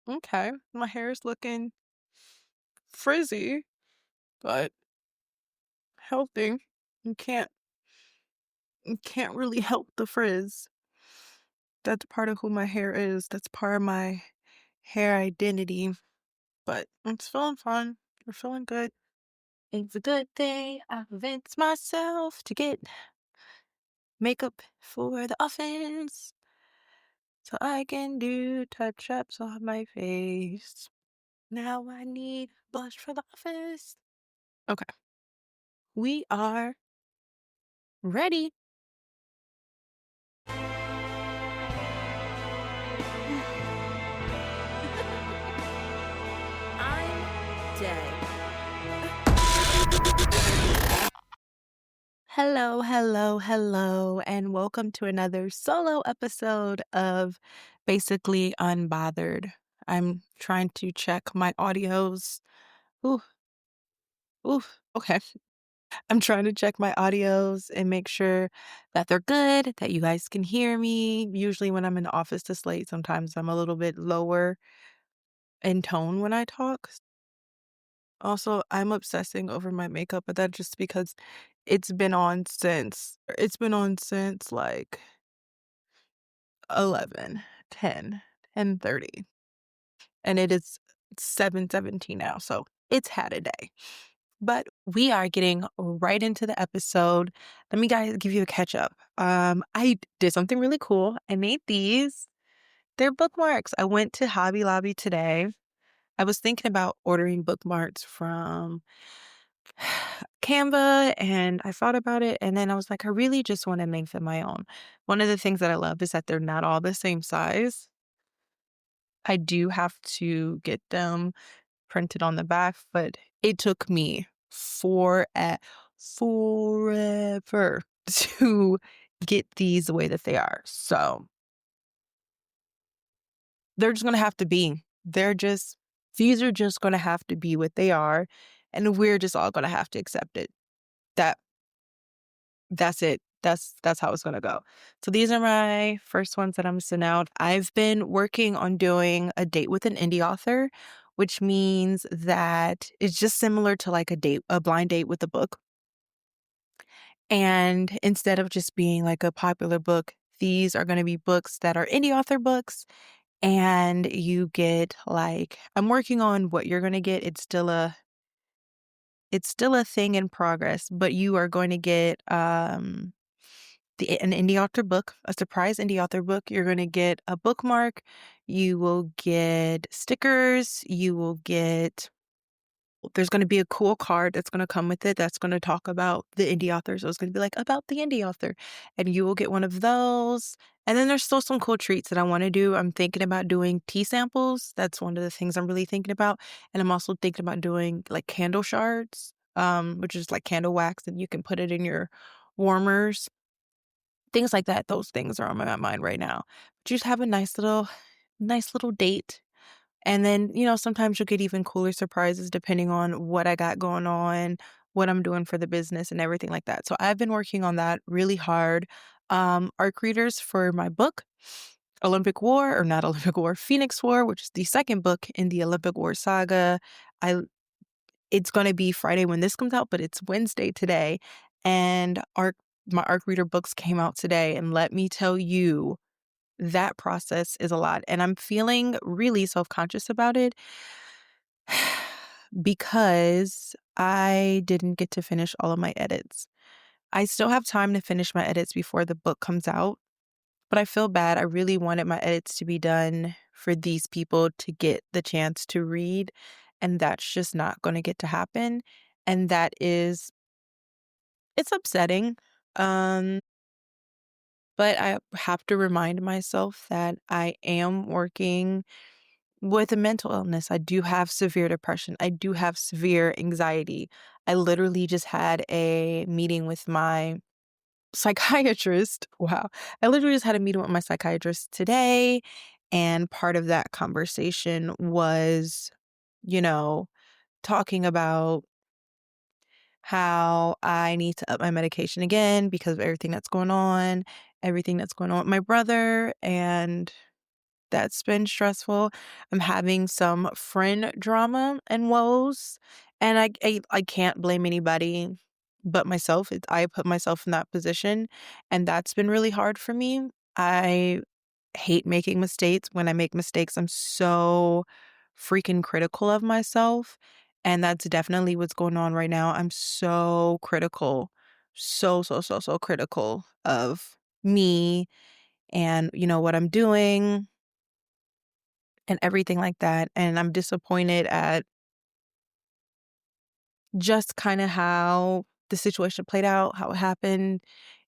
Okay, my hair is looking frizzy, but healthy. You can't you can't really help the frizz. That's part of who my hair is. That's part of my hair identity. But it's feeling fun. We're feeling good. It's a good thing I convinced myself to get makeup for the office so I can do touch-ups on my face. Now I need blush for the office. Okay, we are ready. I'm dead. Hello, hello, hello, and welcome to another solo episode of Basically Unbothered. I'm trying to check my audios. Ooh, ooh, okay. I'm trying to check my audios and make sure that they're good, that you guys can hear me. Usually when I'm in the office this late, sometimes I'm a little bit lower in tone when I talk. Also, I'm obsessing over my makeup, but that's just because it's been on since like 11, 10, 10:30, and it is 7:17 now, so it's had a day. But we are getting right into the episode. Let me guys give you a catch up. I did something really cool. I made these. They're bookmarks. I went to Hobby Lobby today. I was thinking about ordering bookmarks from Canva, and I thought about it, and then I was like, I really just want to make them my own. One of the things that I love is that they're not all the same size. I do have to get them printed on the back, but it took me forever to get these the way that they are. So they're just gonna have to be. These are just gonna have to be what they are, and we're just all gonna have to accept it. That that's it. That's how it's gonna go. So these are my first ones that I'm sending out. I've been working on doing a date with an indie author, which means that it's just similar to like a blind date with a book. And instead of just being like a popular book, these are going to be books that are indie author books. And you get like, I'm working on what you're going to get. It's still a thing in progress, but you are going to get, an indie author book, a surprise indie author book. You're going to get a bookmark. You will get stickers. There's going to be a cool card that's going to come with it that's going to talk about the indie author. So it's going to be like about the indie author, and you will get one of those. And then there's still some cool treats that I want to do. I'm thinking about doing tea samples. That's one of the things I'm really thinking about. And I'm also thinking about doing like candle shards, which is like candle wax, and you can put it in your warmers. Things like that. Those things are on my mind right now. But you just have a nice little date. And then, sometimes you'll get even cooler surprises depending on what I got going on, what I'm doing for the business and everything like that. So I've been working on that really hard. Arc readers for my book, Olympic War, or not Olympic War, Phoenix War, which is the second book in the Olympic War saga. I It's going to be Friday when this comes out, but it's Wednesday today. And my arc reader books came out today. And let me tell you, that process is a lot. And I'm feeling really self-conscious about it because I didn't get to finish all of my edits. I still have time to finish my edits before the book comes out, but I feel bad. I really wanted my edits to be done for these people to get the chance to read, and that's just not going to get to happen. And it's upsetting. Um, but I have to remind myself that I am working with a mental illness. I do have severe depression. I do have severe anxiety. I literally just had a meeting with my psychiatrist. Wow. I literally just had a meeting with my psychiatrist today. And part of that conversation was, you know, talking about how I need to up my medication again because of everything that's going on with my brother. And That's been stressful. I'm having some friend drama and woes, and I can't blame anybody but myself. I put myself in that position, and that's been really hard for me. I hate making mistakes. When I make mistakes, I'm so freaking critical of myself, and that's definitely what's going on right now. I'm so critical. So critical of me and, what I'm doing and everything like that, and I'm disappointed at just kinda how the situation played out, how it happened.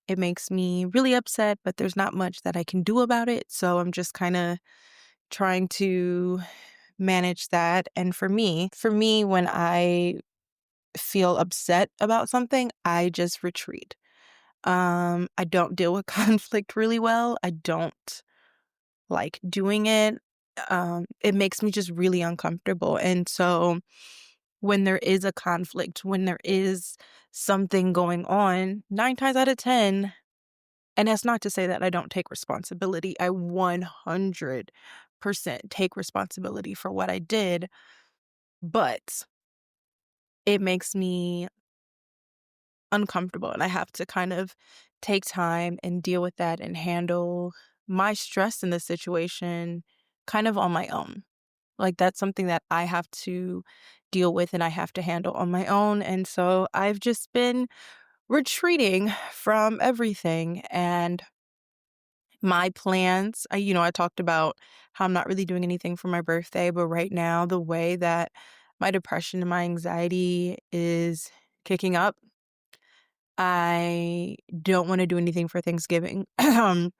It makes me really upset, but there's not much that I can do about it, so I'm just kinda trying to manage that. And for me, when I feel upset about something, I just retreat. I don't deal with conflict really well. I don't like doing it. It makes me just really uncomfortable. And so when there is a conflict, when there is something going on, 9 times out of 10, and that's not to say that I don't take responsibility. I 100% take responsibility for what I did, but it makes me uncomfortable, and I have to kind of take time and deal with that and handle my stress in the situation kind of on my own. Like, that's something that I have to deal with and I have to handle on my own, and so I've just been retreating from everything. And my plans, I talked about how I'm not really doing anything for my birthday, but right now, the way that my depression and my anxiety is kicking up, I don't wanna do anything for Thanksgiving. I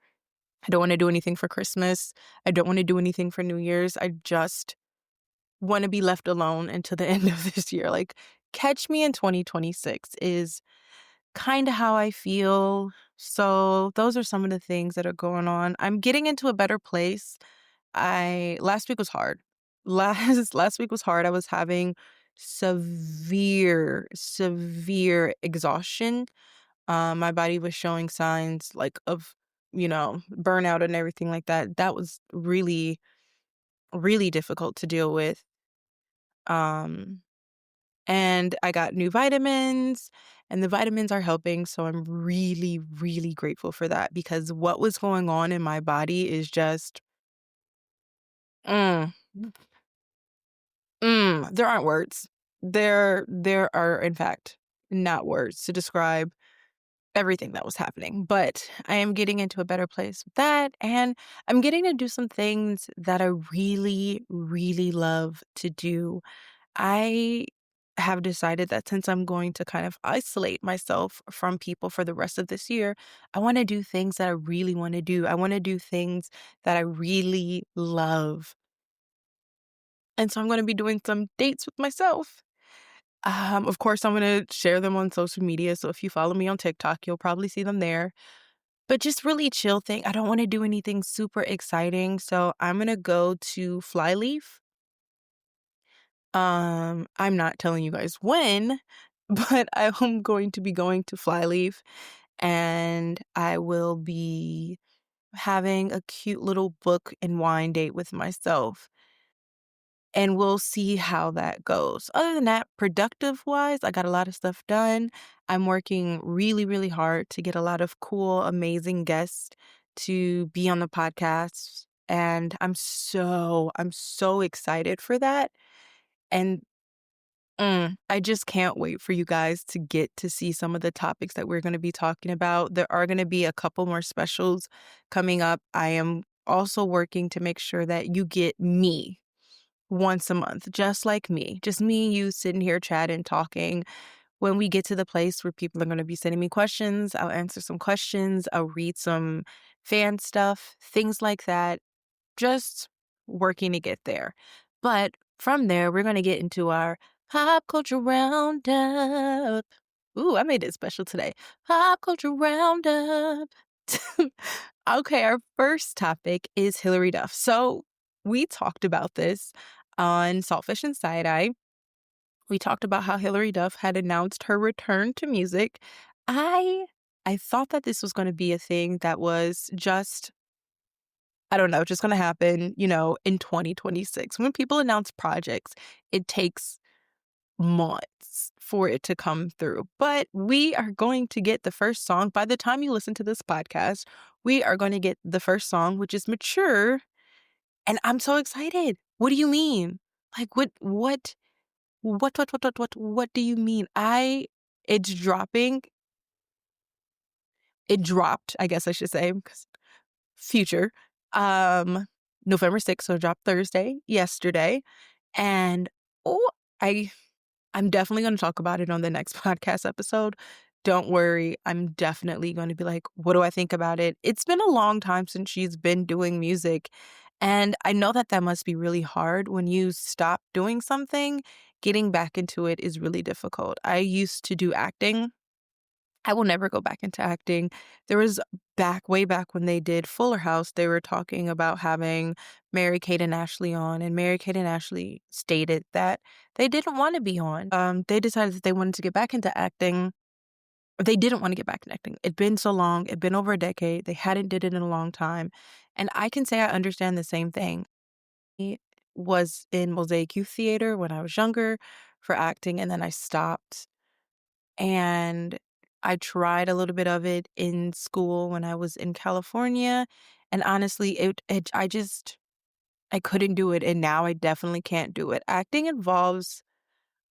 don't wanna do anything for Christmas. I don't wanna do anything for New Year's. I just wanna be left alone until the end of this year. Like, catch me in 2026 is kinda how I feel. So those are some of the things that are going on. I'm getting into a better place. I Last week was hard. Last week was hard. I was having severe exhaustion. My body was showing signs like of, burnout and everything like that. That was really, really difficult to deal with. Um, and I got new vitamins, and the vitamins are helping. So I'm really, really grateful for that because what was going on in my body is just, mm, there aren't words. There are, in fact, not words to describe everything that was happening, but I am getting into a better place with that, and I'm getting to do some things that I really, really love to do. I have decided that since I'm going to kind of isolate myself from people for the rest of this year, I want to do things that I really want to do. I want to do things that I really love. And so I'm going to be doing some dates with myself. Of course, I'm going to share them on social media. So if you follow me on TikTok, you'll probably see them there. But just really chill thing. I don't want to do anything super exciting. So I'm going to go to Flyleaf. I'm not telling you guys when, but I'm going to be going to Flyleaf, and I will be having a cute little book and wine date with myself. And we'll see how that goes. Other than that, productive wise, I got a lot of stuff done. I'm working really, really hard to get a lot of cool, amazing guests to be on the podcast. And I'm so excited for that. And I just can't wait for you guys to get to see some of the topics that we're going to be talking about. There are going to be a couple more specials coming up. I am also working to make sure that you get me once a month, just like me. Just me and you sitting here chatting, talking. When we get to the place where people are going to be sending me questions, I'll answer some questions. I'll read some fan stuff, things like that. Just working to get there. But from there, we're going to get into our pop culture roundup. Ooh, I made it special today. Pop culture roundup. Okay, our first topic is Hilary Duff. So we talked about this on Saltfish and Side Eye. We talked about how Hilary Duff had announced her return to music. I I thought that this was going to be a thing that was just I don't know, just gonna happen, in 2026. When people announce projects, it takes months for it to come through. But we are going to get the first song. By the time you listen to this podcast, we are going to get the first song, which is Mature. And I'm so excited. What do you mean? Like what do you mean? It's dropping. It dropped, I guess I should say, 'cause future. Um, November 6th, so it dropped Thursday, yesterday. And oh, I I'm definitely gonna talk about it on the next podcast episode. Don't worry, I'm definitely gonna be like, what do I think about it? It's been a long time since she's been doing music, and I know that that must be really hard when you stop doing something. Getting back into it is really difficult. I used to do acting. I will never go back into acting. There was way back when they did Fuller House, they were talking about having Mary-Kate and Ashley on, and Mary-Kate and Ashley stated that they didn't wanna be on. They decided that they wanted to get back into acting. They didn't wanna get back into acting. It'd been so long, it'd been over a decade, they hadn't did it in a long time, and I can say I understand the same thing. I was in Mosaic Youth Theater when I was younger for acting, and then I stopped. And I tried a little bit of it in school when I was in California, and honestly, I couldn't do it, and now I definitely can't do it. Acting involves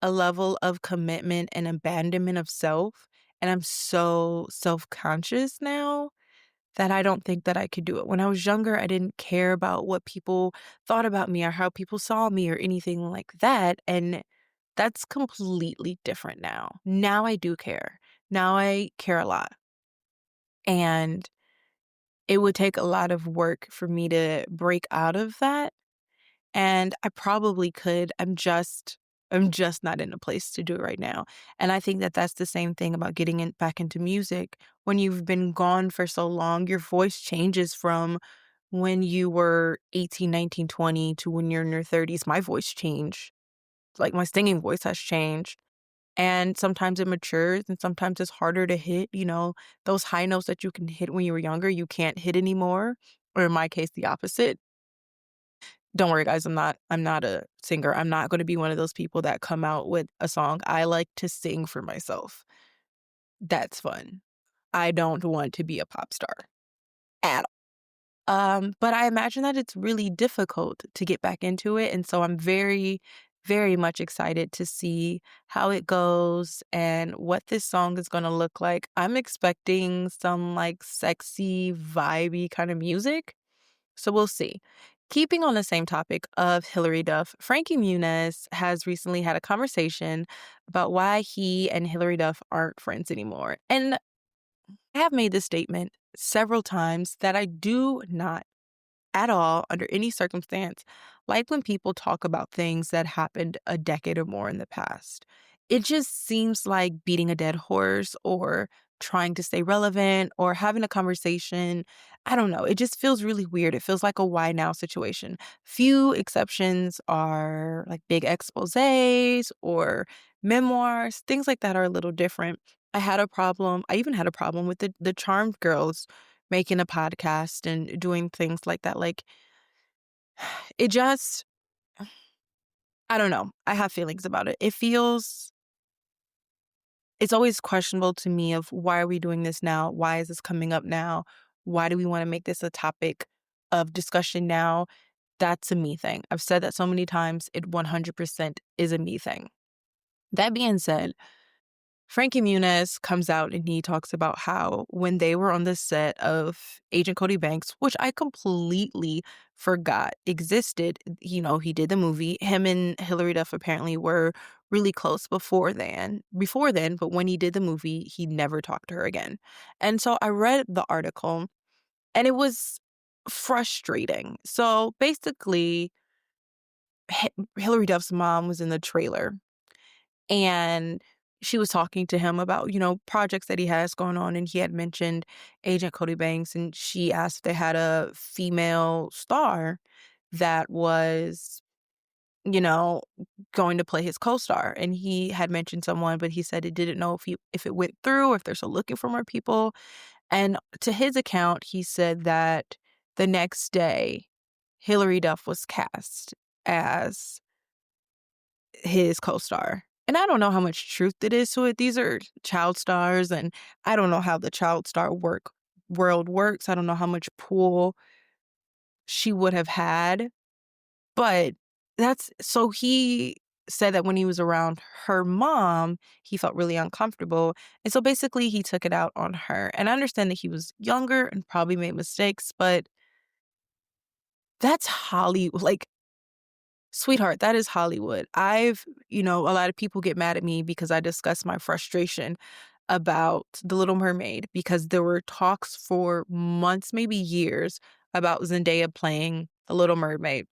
a level of commitment and abandonment of self, and I'm so self-conscious now that I don't think that I could do it. When I was younger, I didn't care about what people thought about me or how people saw me or anything like that, and that's completely different now. Now I do care. Now I care a lot, and it would take a lot of work for me to break out of that, and I probably could. I'm just not in a place to do it right now, and I think that that's the same thing about getting back into music. When you've been gone for so long, your voice changes from when you were 18, 19, 20 to when you're in your 30s. My voice changed. Like, my singing voice has changed. And sometimes it matures and sometimes it's harder to hit, those high notes that you can hit when you were younger, you can't hit anymore, or in my case, the opposite. Don't worry, guys, I'm not a singer. I'm not gonna be one of those people that come out with a song. I like to sing for myself. That's fun. I don't want to be a pop star at all. But I imagine that it's really difficult to get back into it, and so I'm very, very much excited to see how it goes and what this song is gonna look like. I'm expecting some, like, sexy, vibey kinda music, so we'll see. Keeping on the same topic of Hilary Duff, Frankie Muniz has recently had a conversation about why he and Hilary Duff aren't friends anymore, and I have made this statement several times that I do not at all, under any circumstance, like when people talk about things that happened a decade or more in the past. It just seems like beating a dead horse or trying to stay relevant or having a conversation. I don't know. It just feels really weird. It feels like a why now situation. Few exceptions are like big exposés or memoirs. Things like that are a little different. I even had a problem with the Charmed girls making a podcast and doing things like that. Like, it just I don't know. I have feelings about it. It's always questionable to me of why are we doing this now? Why is this coming up now? Why do we wanna make this a topic of discussion now? That's a me thing. I've said that so many times. It 100% is a me thing. That being said, Frankie Muniz comes out and he talks about how when they were on the set of Agent Cody Banks, which I completely forgot existed, he did the movie. Him and Hilary Duff apparently were really close before then, but when he did the movie, he never talked to her again. And so I read the article and it was frustrating. So basically, Hilary Duff's mom was in the trailer and she was talking to him about, projects that he has going on, and he had mentioned Agent Cody Banks, and she asked if they had a female star that was, you know, going to play his co-star. And he had mentioned someone, but he said he didn't know if it went through or if they're still looking for more people. And to his account, he said that the next day, Hilary Duff was cast as his co-star. And I don't know how much truth it is to it. These are child stars, and I don't know how the child star world works. I don't know how much pull she would have had, but he said that when he was around her mom, he felt really uncomfortable. And so basically he took it out on her. And I understand that he was younger and probably made mistakes, but that's Hollywood. Like, sweetheart, that is Hollywood. A lot of people get mad at me because I discuss my frustration about The Little Mermaid, because there were talks for months, maybe years, about Zendaya playing The Little Mermaid.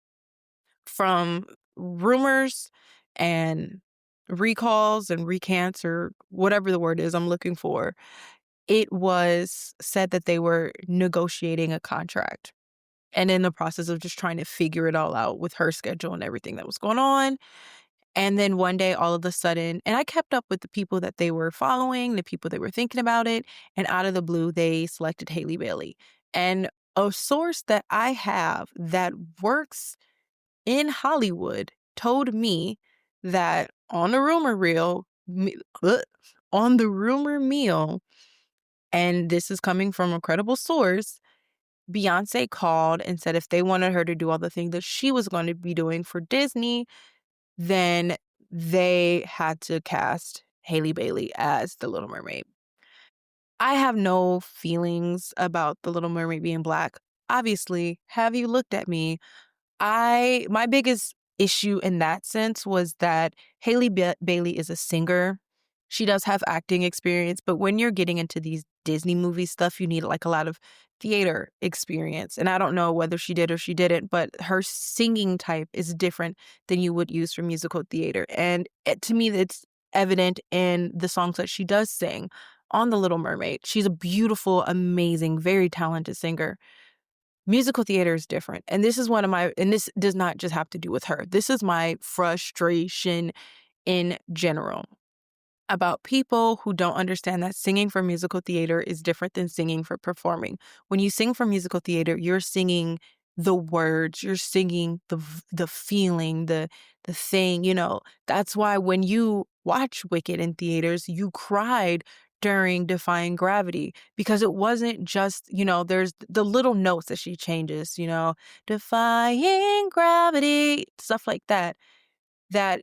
From rumors and recalls and recants, or whatever the word is I'm looking for, it was said that they were negotiating a contract and in the process of just trying to figure it all out with her schedule and everything that was going on. And then one day, all of a sudden, and I kept up with the people that they were following, the people that were thinking about it, and out of the blue, they selected Hailey Bailey. And a source that I have that works in Hollywood told me that on the rumor reel, on the rumor mill, and this is coming from a credible source, Beyonce called and said if they wanted her to do all the things that she was going to be doing for Disney, then they had to cast Hailey Bailey as the Little Mermaid. I have no feelings about the Little Mermaid being Black. Obviously, have you looked at me? My biggest issue in that sense was that Bailey is a singer. She does have acting experience, but when you're getting into these Disney movie stuff, you need like a lot of theater experience. And I don't know whether she did or she didn't, but her singing type is different than you would use for musical theater. And to me, it's evident in the songs that she does sing on The Little Mermaid. She's a beautiful, amazing, very talented singer. Musical theater is different. And this does not just have to do with her. This is my frustration in general about people who don't understand that singing for musical theater is different than singing for performing. When you sing for musical theater, you're singing the words, you're singing the feeling, the thing, That's why when you watch Wicked in theaters, you cried during Defying Gravity, because it wasn't just, there's the little notes that she changes, Defying Gravity, stuff like that. That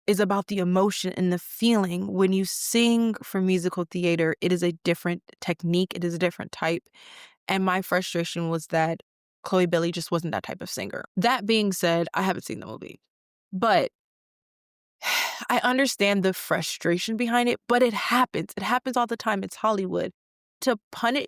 is about the emotion and the feeling. When you sing for musical theater, it is a different technique. It is a different type. And my frustration was that Chloe Bailey just wasn't that type of singer. That being said, I haven't seen the movie, but I understand the frustration behind it, but it happens. It happens all the time. It's Hollywood. To punish,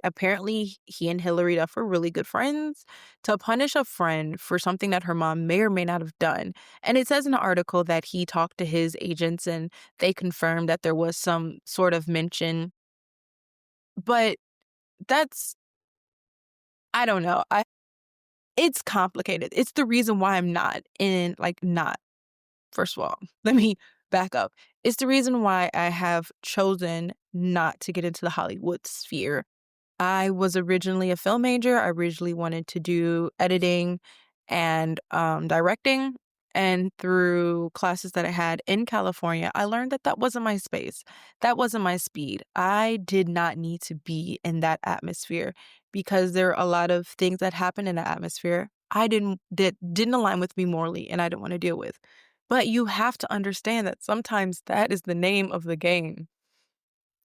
apparently he and Hilary Duff were really good friends. To punish a friend for something that her mom may or may not have done. And it says in the article that he talked to his agents and they confirmed that there was some sort of mention. But I don't know. It's complicated. It's the reason why I'm not. First of all, let me back up. It's the reason why I have chosen not to get into the Hollywood sphere. I was originally a film major. I originally wanted to do editing and directing. And through classes that I had in California, I learned that that wasn't my space. That wasn't my speed. I did not need to be in that atmosphere because there are a lot of things that happen in the atmosphere that didn't align with me morally and I didn't want to deal with. But you have to understand that sometimes that is the name of the game.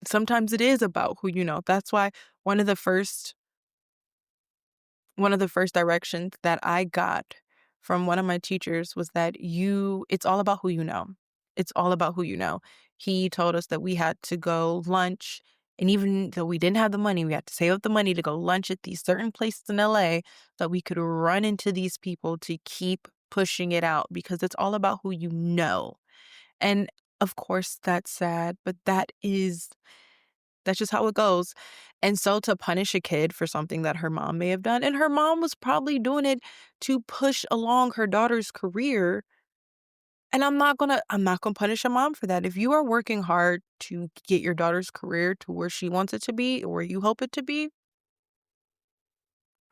Sometimes it is about who you know. That's why one of the first directions that I got from one of my teachers was that it's all about who you know. It's all about who you know. He told us that we had to go lunch, and even though we didn't have the money, we had to save up the money to go lunch at these certain places in LA that we could run into these people to keep pushing it out, because it's all about who you know. And of course that's sad, but that's just how it goes. And so to punish a kid for something that her mom may have done, and her mom was probably doing it to push along her daughter's career. And I'm not gonna punish a mom for that. If you are working hard to get your daughter's career to where she wants it to be or where you hope it to be,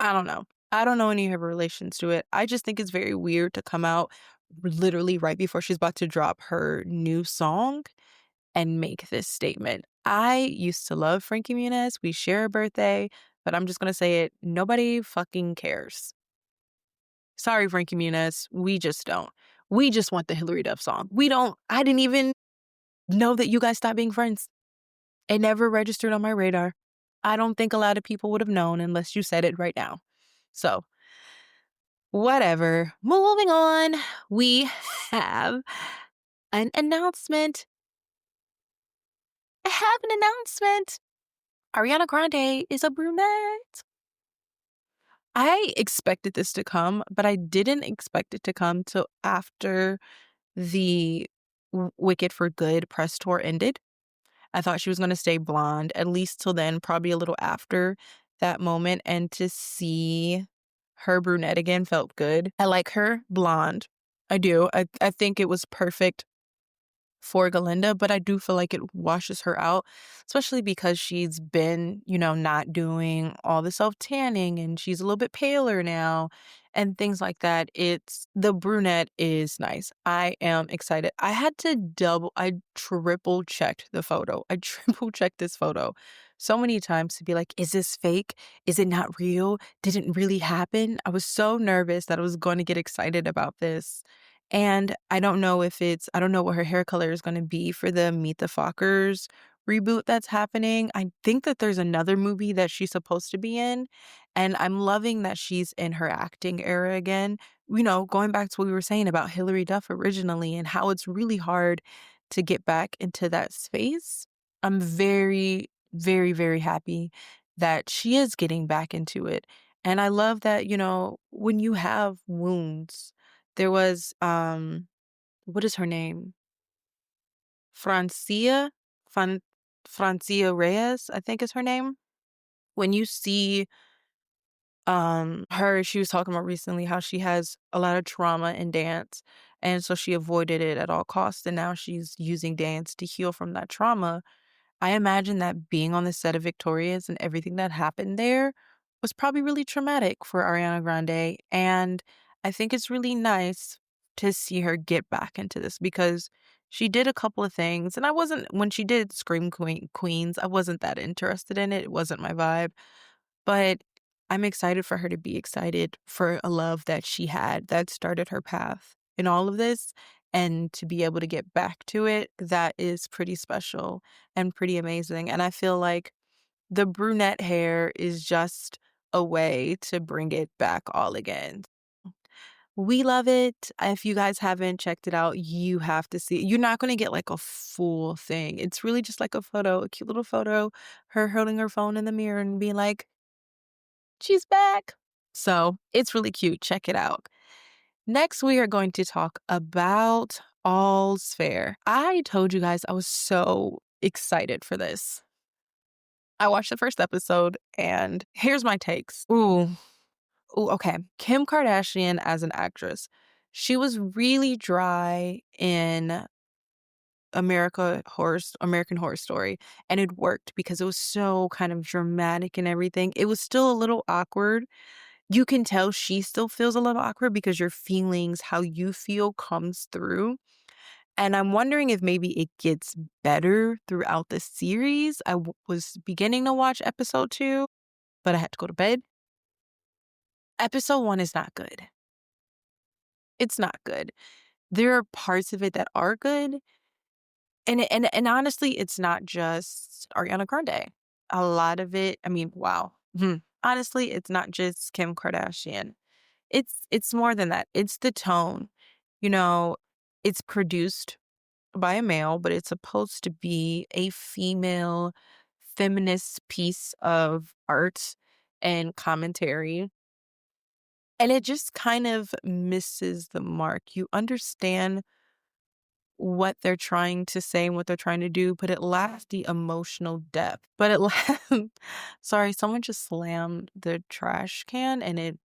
I don't know. I don't know any of her relations to it. I just think it's very weird to come out literally right before she's about to drop her new song and make this statement. I used to love Frankie Muniz. We share a birthday, but I'm just gonna say it. Nobody fucking cares. Sorry, Frankie Muniz. We just don't. We just want the Hilary Duff song. We don't. I didn't even know that you guys stopped being friends. It never registered on my radar. I don't think a lot of people would have known unless you said it right now. So, whatever. Moving on, we have an announcement. I have an announcement. Ariana Grande is a brunette. I expected this to come, but I didn't expect it to come till after the Wicked for Good press tour ended. I thought she was going to stay blonde, at least till then, probably a little after that moment. And to see her brunette again felt good. I like her blonde. I do. I think it was perfect for Galinda, but I do feel like it washes her out, especially because she's been, not doing all the self-tanning and she's a little bit paler now and things like that. The brunette is nice. I am excited. I triple checked the photo. I triple checked this photo so many times to be like, is this fake? Is it not real? Did it really happen? I was so nervous that I was going to get excited about this. And I don't know what her hair color is going to be for the Meet the Fockers reboot that's happening. I think that there's another movie that she's supposed to be in, and I'm loving that she's in her acting era again. Going back to what we were saying about Hilary Duff originally and how it's really hard to get back into that space. I'm very, very, very happy that she is getting back into it. And I love that, when you have wounds, there was, what is her name? Francia? Francia Reyes, I think is her name. When you see her, she was talking about recently how she has a lot of trauma in dance, and so she avoided it at all costs, and now she's using dance to heal from that trauma. I imagine that being on the set of Victorious and everything that happened there was probably really traumatic for Ariana Grande. And I think it's really nice to see her get back into this because she did a couple of things. And when she did Scream Queens, I wasn't that interested in it. It wasn't my vibe. But I'm excited for her to be excited for a love that she had that started her path in all of this. And to be able to get back to it, that is pretty special and pretty amazing. And I feel like the brunette hair is just a way to bring it back all again. We love it. If you guys haven't checked it out, you have to see it. You're not going to get like a full thing. It's really just like a photo, a cute little photo, her holding her phone in the mirror and being like, she's back. So it's really cute. Check it out. Next, we are going to talk about Allsphere. I told you guys I was so excited for this. I watched the first episode, and here's my takes. Ooh, okay. Kim Kardashian as an actress. She was really dry in American Horror Story, and it worked because it was so kind of dramatic and everything. It was still a little awkward. You can tell she still feels a little awkward because your feelings, how you feel comes through. And I'm wondering if maybe it gets better throughout the series. Was beginning to watch episode 2, but I had to go to bed. Episode 1 is not good. It's not good. There are parts of it that are good. And honestly, it's not just Ariana Grande. A lot of it, I mean, wow. Honestly, it's not just Kim Kardashian. It's more than that. It's the tone. You know, it's produced by a male, but it's supposed to be a female feminist piece of art and commentary. And it just kind of misses the mark. You understand what they're trying to say and what they're trying to do, but it lacks the emotional depth. But it sorry, someone just slammed the trash can and it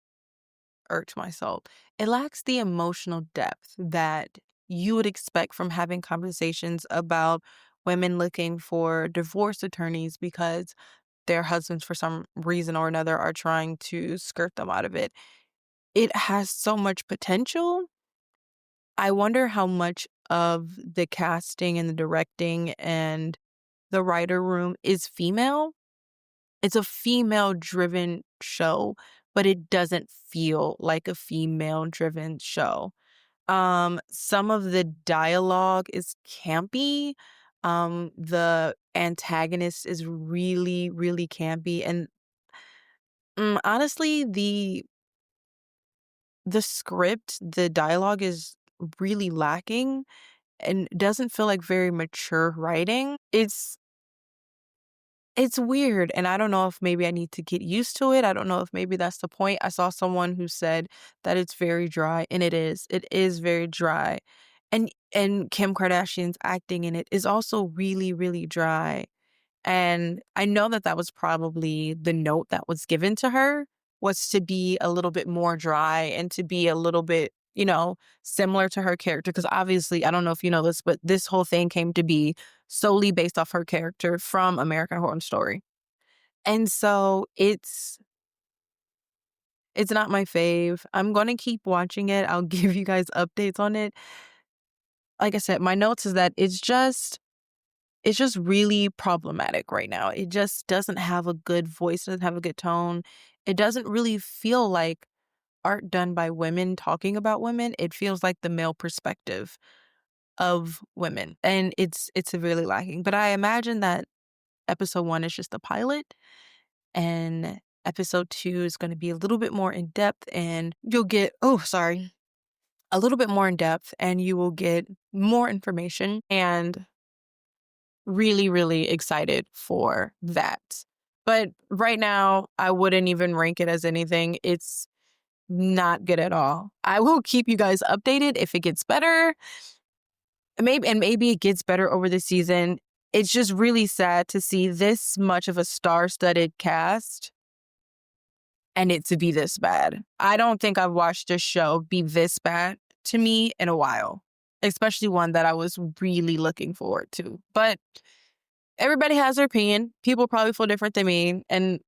irked my soul. It lacks the emotional depth that you would expect from having conversations about women looking for divorce attorneys because their husbands, for some reason or another, are trying to skirt them out of it. It has so much potential. I wonder how much of the casting and the directing and the writer room is female. It's a female-driven show, but it doesn't feel like a female-driven show. Some of the dialogue is campy. The antagonist is really, really campy, and honestly, the script, the dialogue is really lacking and doesn't feel like very mature writing. It's weird, and I don't know if maybe I need to get used to it. I don't know if maybe that's the point. I saw someone who said that it's very dry, and it is. It is very dry. And Kim Kardashian's acting in it is also really, really dry. And I know that that was probably the note that was given to her, was to be a little bit more dry and to be a little bit, similar to her character. Because obviously, I don't know if you know this, but this whole thing came to be solely based off her character from American Horror Story. And so it's not my fave. I'm gonna keep watching it. I'll give you guys updates on it. Like I said, my notes is that it's just really problematic right now. It just doesn't have a good voice, doesn't have a good tone. It doesn't really feel like art done by women talking about women. It feels like the male perspective of women, and it's severely lacking. But I imagine that episode 1 is just a pilot, and episode 2 is going to be a little bit more in depth, and you'll get a little bit more in depth, and you will get more information, and really, really excited for that. But right now, I wouldn't even rank it as anything. It's not good at all. I will keep you guys updated if it gets better. Maybe it gets better over the season. It's just really sad to see this much of a star-studded cast and it to be this bad. I don't think I've watched a show be this bad to me in a while, especially one that I was really looking forward to. But everybody has their opinion. People probably feel different than me, and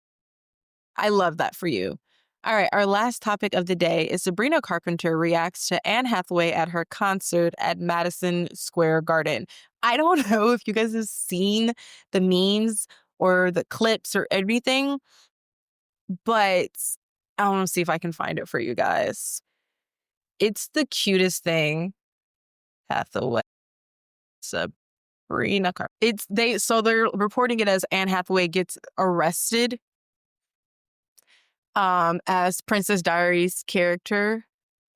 I love that for you. All right, our last topic of the day is Sabrina Carpenter reacts to Anne Hathaway at her concert at Madison Square Garden. I don't know if you guys have seen the memes or the clips or everything, but I want to see if I can find it for you guys. It's the cutest thing. Hathaway, Sabrina Carpenter. They're reporting it as Anne Hathaway gets arrested as Princess Diaries character.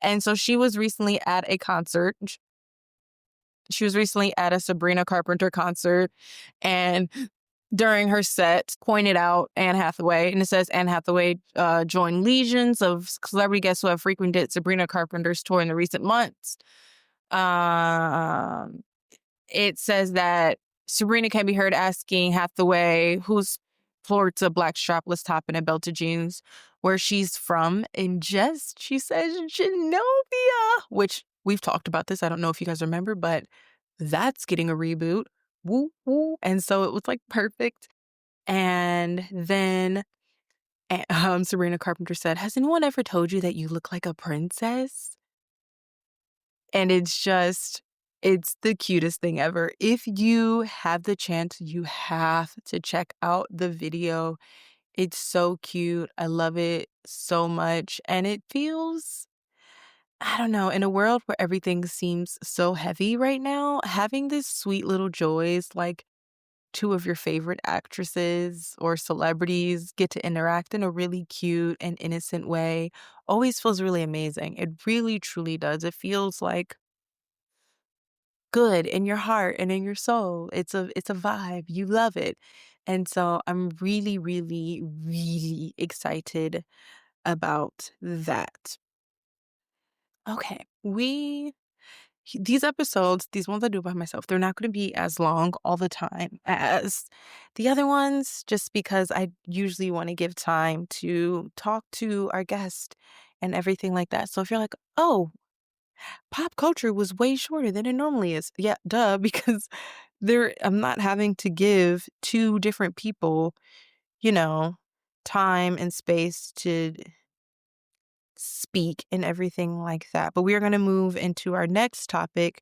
And so she was recently at a concert. She was recently at a Sabrina Carpenter concert, and during her set pointed out Anne Hathaway, and it says Anne Hathaway joined legions of celebrity guests who have frequented Sabrina Carpenter's tour in the recent months. It says that Sabrina can be heard asking Hathaway, who's sports a black strapless top and a belted jeans, where she's from. And she says Genovia, which we've talked about this. I don't know if you guys remember, but that's getting a reboot. Woo woo. And so it was like perfect. And then Sabrina Carpenter said, "Has anyone ever told you that you look like a princess?" And it's the cutest thing ever. If you have the chance, you have to check out the video. It's so cute. I love it so much. And it feels, I don't know, in a world where everything seems so heavy right now, having these sweet little joys like two of your favorite actresses or celebrities get to interact in a really cute and innocent way always feels really amazing. It really, truly does. It feels like good in your heart and in your soul. It's a vibe. You love it. And so I'm really, really, really excited about that. Okay. These episodes, these ones I do by myself, they're not going to be as long all the time as the other ones, just because I usually want to give time to talk to our guest and everything like that. So if you're like, oh, pop culture was way shorter than it normally is. Yeah, duh, because I'm not having to give two different people, you know, time and space to speak and everything like that. But we are going to move into our next topic,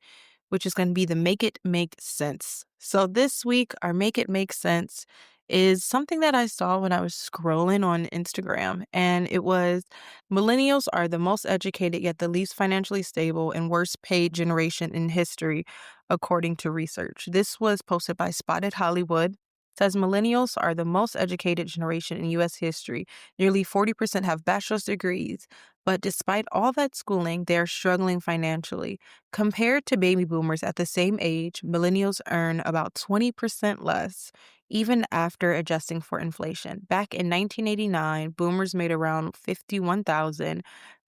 which is going to be the make it make sense. So this week, our make it make sense is something that I saw when I was scrolling on Instagram. And it was millennials are the most educated yet the least financially stable and worst paid generation in history, according to research. This was posted by Spotted Hollywood. Says millennials are the most educated generation in U.S. history. Nearly 40% have bachelor's degrees, but despite all that schooling, they're struggling financially. Compared to baby boomers at the same age, millennials earn about 20% less, even after adjusting for inflation. Back in 1989, boomers made around 51,000.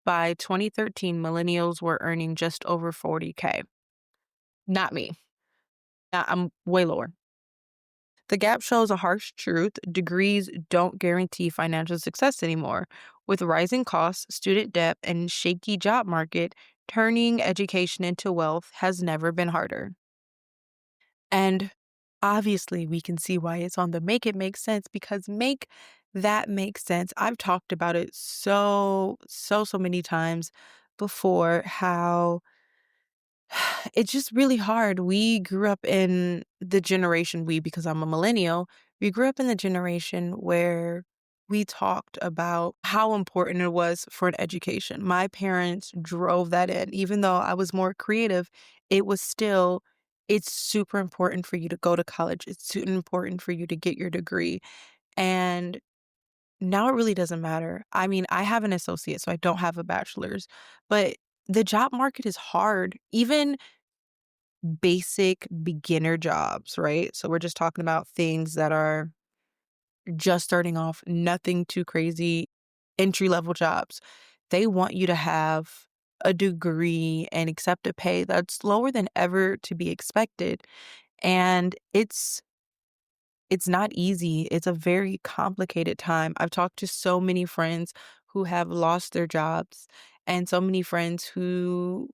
By 2013, millennials were earning just over 40K. Not me. I'm way lower. The gap shows a harsh truth. Degrees don't guarantee financial success anymore. With rising costs, student debt, and shaky job market, turning education into wealth has never been harder. And obviously, we can see why it's on the make it make sense because make that make sense. I've talked about it so many times before how it's just really hard. We grew up in the generation, because I'm a millennial, we grew up in the generation where we talked about how important it was for an education. My parents drove that in. Even though I was more creative, it was still, it's super important for you to go to college. It's super important for you to get your degree. And now it really doesn't matter. I mean, I have an associate, so I don't have a bachelor's, but the job market is hard. Even basic beginner jobs, right? So we're just talking about things that are just starting off, nothing too crazy, entry level jobs. They want you to have a degree and accept a pay that's lower than ever to be expected. And it's not easy. It's a very complicated time. I've talked to so many friends who have lost their jobs and so many friends who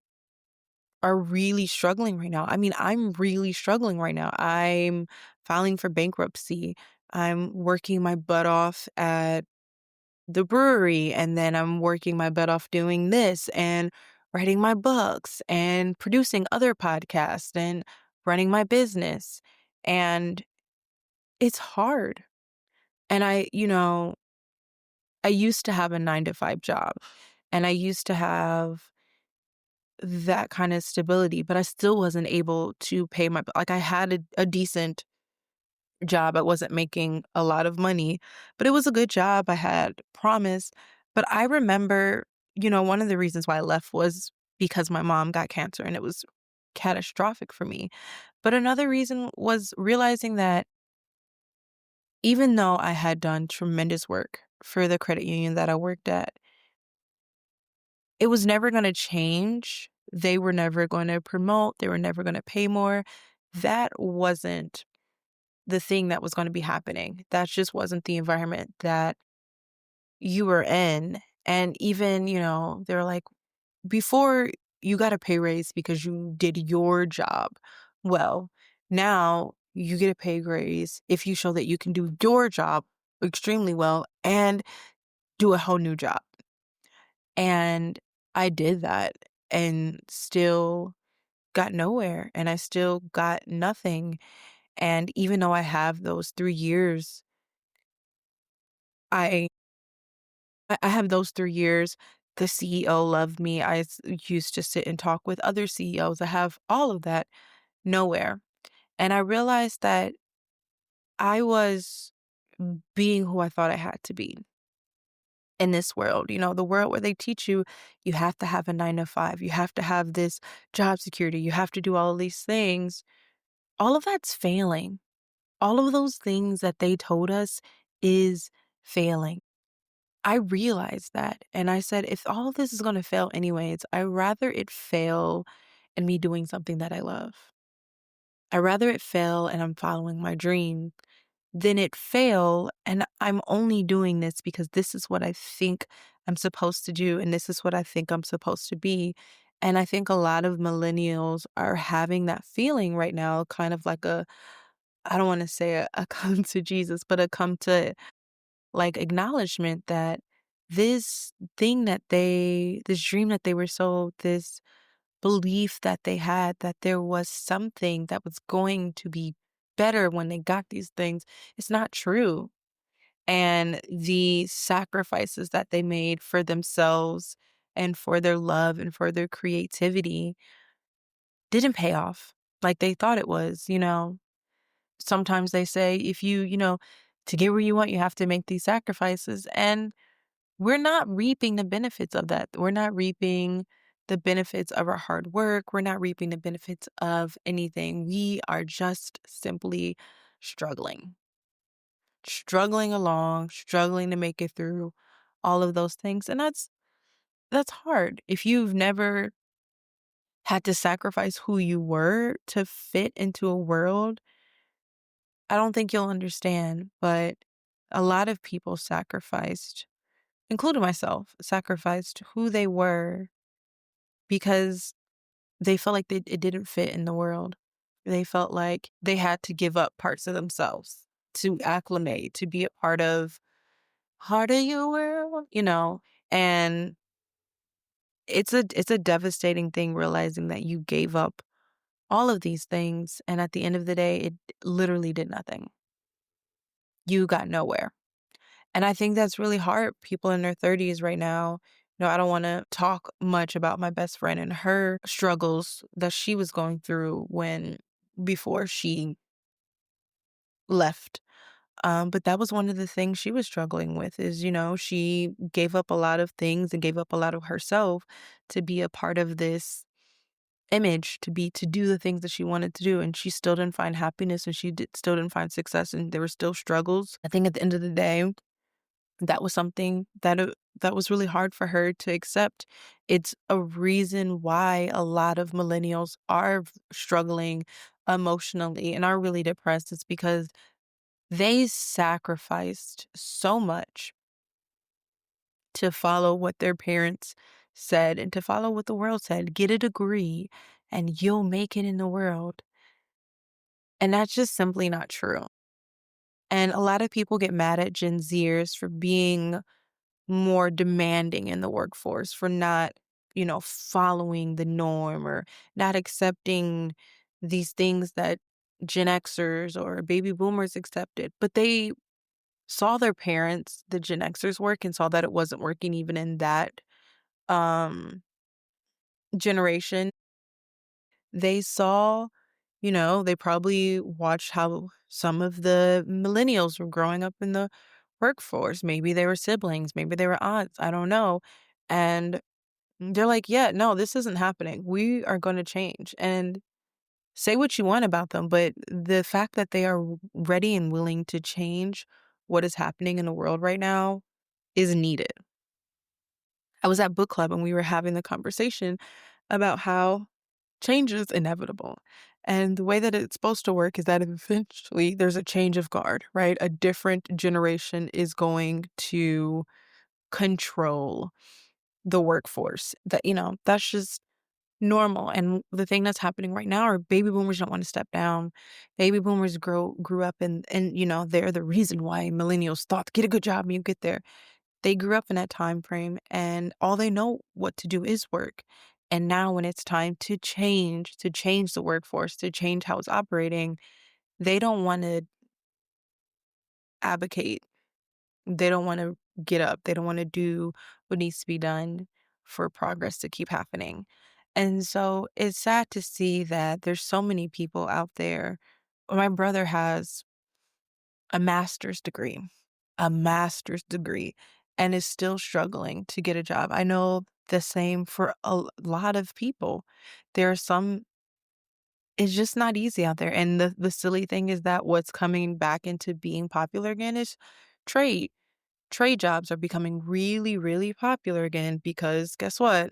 are really struggling right now. I mean, I'm really struggling right now. I'm filing for bankruptcy. I'm working my butt off at the brewery, and then I'm working my butt off doing this and writing my books and producing other podcasts and running my business. And it's hard. And I used to have a 9 to 5 job and I used to have that kind of stability, but I still wasn't able to pay like I had a decent job. I wasn't making a lot of money, but it was a good job. I had promise. But I remember, one of the reasons why I left was because my mom got cancer and it was catastrophic for me. But another reason was realizing that even though I had done tremendous work for the credit union that I worked at, it was never going to change. They were never going to promote. They were never going to pay more. That wasn't the thing that was going to be happening. That just wasn't the environment that you were in. And even, they're like, before you got a pay raise because you did your job well. Now you get a pay raise if you show that you can do your job extremely well and do a whole new job. And I did that and still got nowhere and I still got nothing. And even though I have those 3 years, I I have those 3 years. The CEO loved me. Used to sit and talk with other CEOs. I have all of that nowhere. And I realized that I was being who I thought I had to be in this world, the world where they teach you, you have to have a 9 to 5, you have to have this job security, you have to do all of these things. All of that's failing. All of those things that they told us is failing. I realized that. And I said, if all of this is going to fail anyways, I'd rather it fail and me doing something that I love. I'd rather it fail and I'm following my dream than it fail and I'm only doing this because this is what I think I'm supposed to do and this is what I think I'm supposed to be. And I think a lot of millennials are having that feeling right now, kind of like I don't want to say a come to Jesus, but a come to like acknowledgement that this dream that they were sold, this belief that they had that there was something that was going to be better when they got these things, it's not true. And the sacrifices that they made for themselves and for their love and for their creativity didn't pay off like they thought it was. Sometimes they say if to get where you want, you have to make these sacrifices. And we're not reaping the benefits of that. We're not reaping the benefits of our hard work. We're not reaping the benefits of anything. We are just simply struggling, struggling along, struggling to make it through all of those things. And that's hard. If you've never had to sacrifice who you were to fit into a world, I don't think you'll understand. But a lot of people sacrificed, including myself, sacrificed who they were because they felt like it didn't fit in the world. They felt like they had to give up parts of themselves to acclimate, to be a part of your world. And it's a devastating thing realizing that you gave up all of these things, and at the end of the day, it literally did nothing. You got nowhere. And I think that's really hard. People in their 30s right now, I don't want to talk much about my best friend and her struggles that she was going through before she left. But that was one of the things she was struggling with is, she gave up a lot of things and gave up a lot of herself to be a part of this image, to do the things that she wanted to do. And she still didn't find happiness, and still didn't find success, and there were still struggles. I think at the end of the day, that was something that was really hard for her to accept. It's a reason why a lot of millennials are struggling emotionally and are really depressed. It's because they sacrificed so much to follow what their parents said and to follow what the world said. Get a degree and you'll make it in the world. And that's just simply not true. And a lot of people get mad at Gen Zers for being more demanding in the workforce, for not, following the norm or not accepting these things that Gen Xers or baby boomers accepted. But they saw their parents, the Gen Xers, work and saw that it wasn't working even in that um generation. They saw, they probably watched how some of the millennials were growing up in the workforce. Maybe they were siblings, maybe they were aunts, I don't know. And they're like, yeah, no, this isn't happening. We are going to change. And say what you want about them, but the fact that they are ready and willing to change what is happening in the world right now is needed. I was at book club and we were having the conversation about how change is inevitable. And the way that it's supposed to work is that eventually there's a change of guard, right? A different generation is going to control the workforce. That's just normal. And the thing that's happening right now are baby boomers don't want to step down. Baby boomers grew up and they're the reason why millennials thought get a good job and you get there. They grew up in that time frame and all they know what to do is work. And now when it's time to change the workforce, to change how it's operating, they don't want to advocate. They don't want to get up. They don't want to do what needs to be done for progress to keep happening. And so it's sad to see that there's so many people out there. My brother has a master's degree, and is still struggling to get a job. I know the same for a lot of people. There are some, it's just not easy out there. And the silly thing is that what's coming back into being popular again is trade. Trade jobs are becoming really, really popular again because guess what?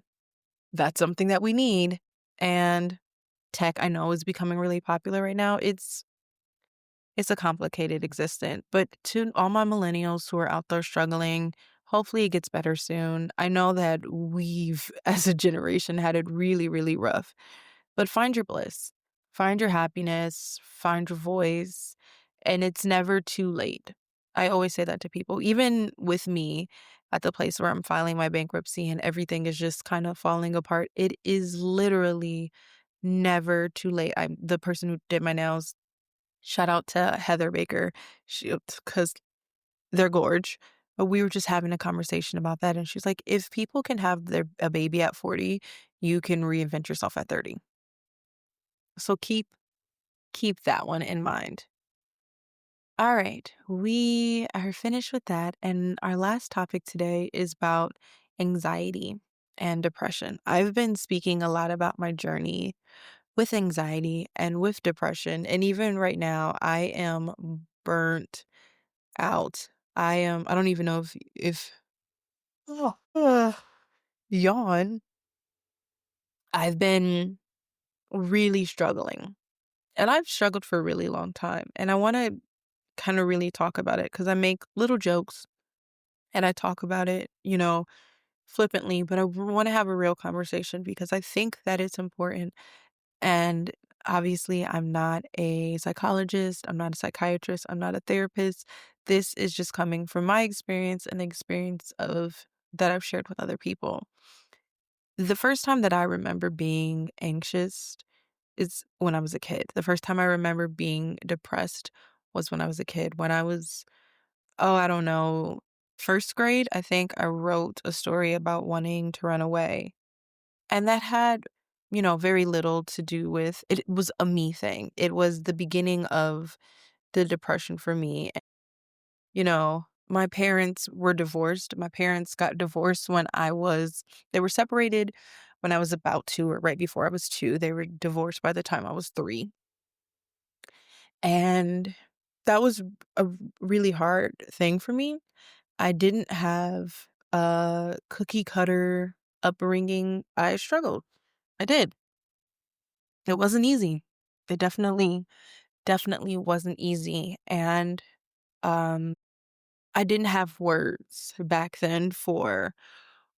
That's something that we need. And tech, I know, is becoming really popular right now. It's a complicated existence. But to all my millennials who are out there struggling, hopefully it gets better soon. I know that we've, as a generation, had it really, really rough. But find your bliss, find your happiness, find your voice, and it's never too late. I always say that to people, even with me at the place where I'm filing my bankruptcy and everything is just kind of falling apart. It is literally never too late. I'm the person who did my nails. Shout out to Heather Baker. She, because they're gorge. But we were just having a conversation about that, and she's like, "If people can have a baby at 40, you can reinvent yourself at 30." So keep that one in mind. All right, we are finished with that, and our last topic today is about anxiety and depression. I've been speaking a lot about my journey with anxiety and with depression, and even right now, I am burnt out. I don't even know if yawn. I've been really struggling, and I've struggled for a really long time, and I wanna kinda really talk about it because I make little jokes and I talk about it, flippantly, but I wanna have a real conversation because I think that it's important, and obviously, I'm not a psychologist, I'm not a psychiatrist, I'm not a therapist. This is just coming from my experience and the experience of that I've shared with other people. The first time that I remember being anxious is when I was a kid. The first time I remember being depressed was when I was a kid. When I was, oh, I don't know, first grade, I think I wrote a story about wanting to run away. And that had, very little to do with it. It was a me thing. It was the beginning of the depression for me. My parents were divorced. My parents got divorced they were separated when I was about 2 or right before I was 2. They were divorced by the time I was 3. And that was a really hard thing for me. I didn't have a cookie cutter upbringing. I struggled. I did. It wasn't easy. It definitely wasn't easy. And um I didn't have words back then for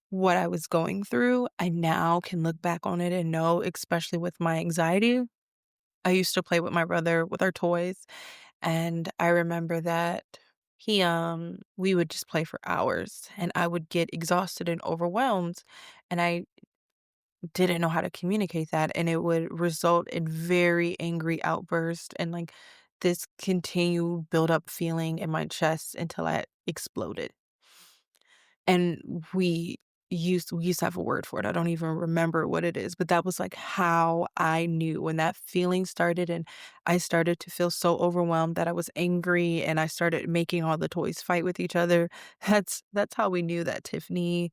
what I was going through. I now can look back on it and know, especially with my anxiety. I used to play with my brother with our toys, and I remember that we would just play for hours, and I would get exhausted and overwhelmed, and I didn't know how to communicate that, and it would result in very angry outbursts and, like, this continued build up feeling in my chest until I exploded. And we used to have a word for it. I don't even remember what it is, but that was, like, how I knew when that feeling started, and I started to feel so overwhelmed that I was angry, and I started making all the toys fight with each other. That's how we knew that Tiffany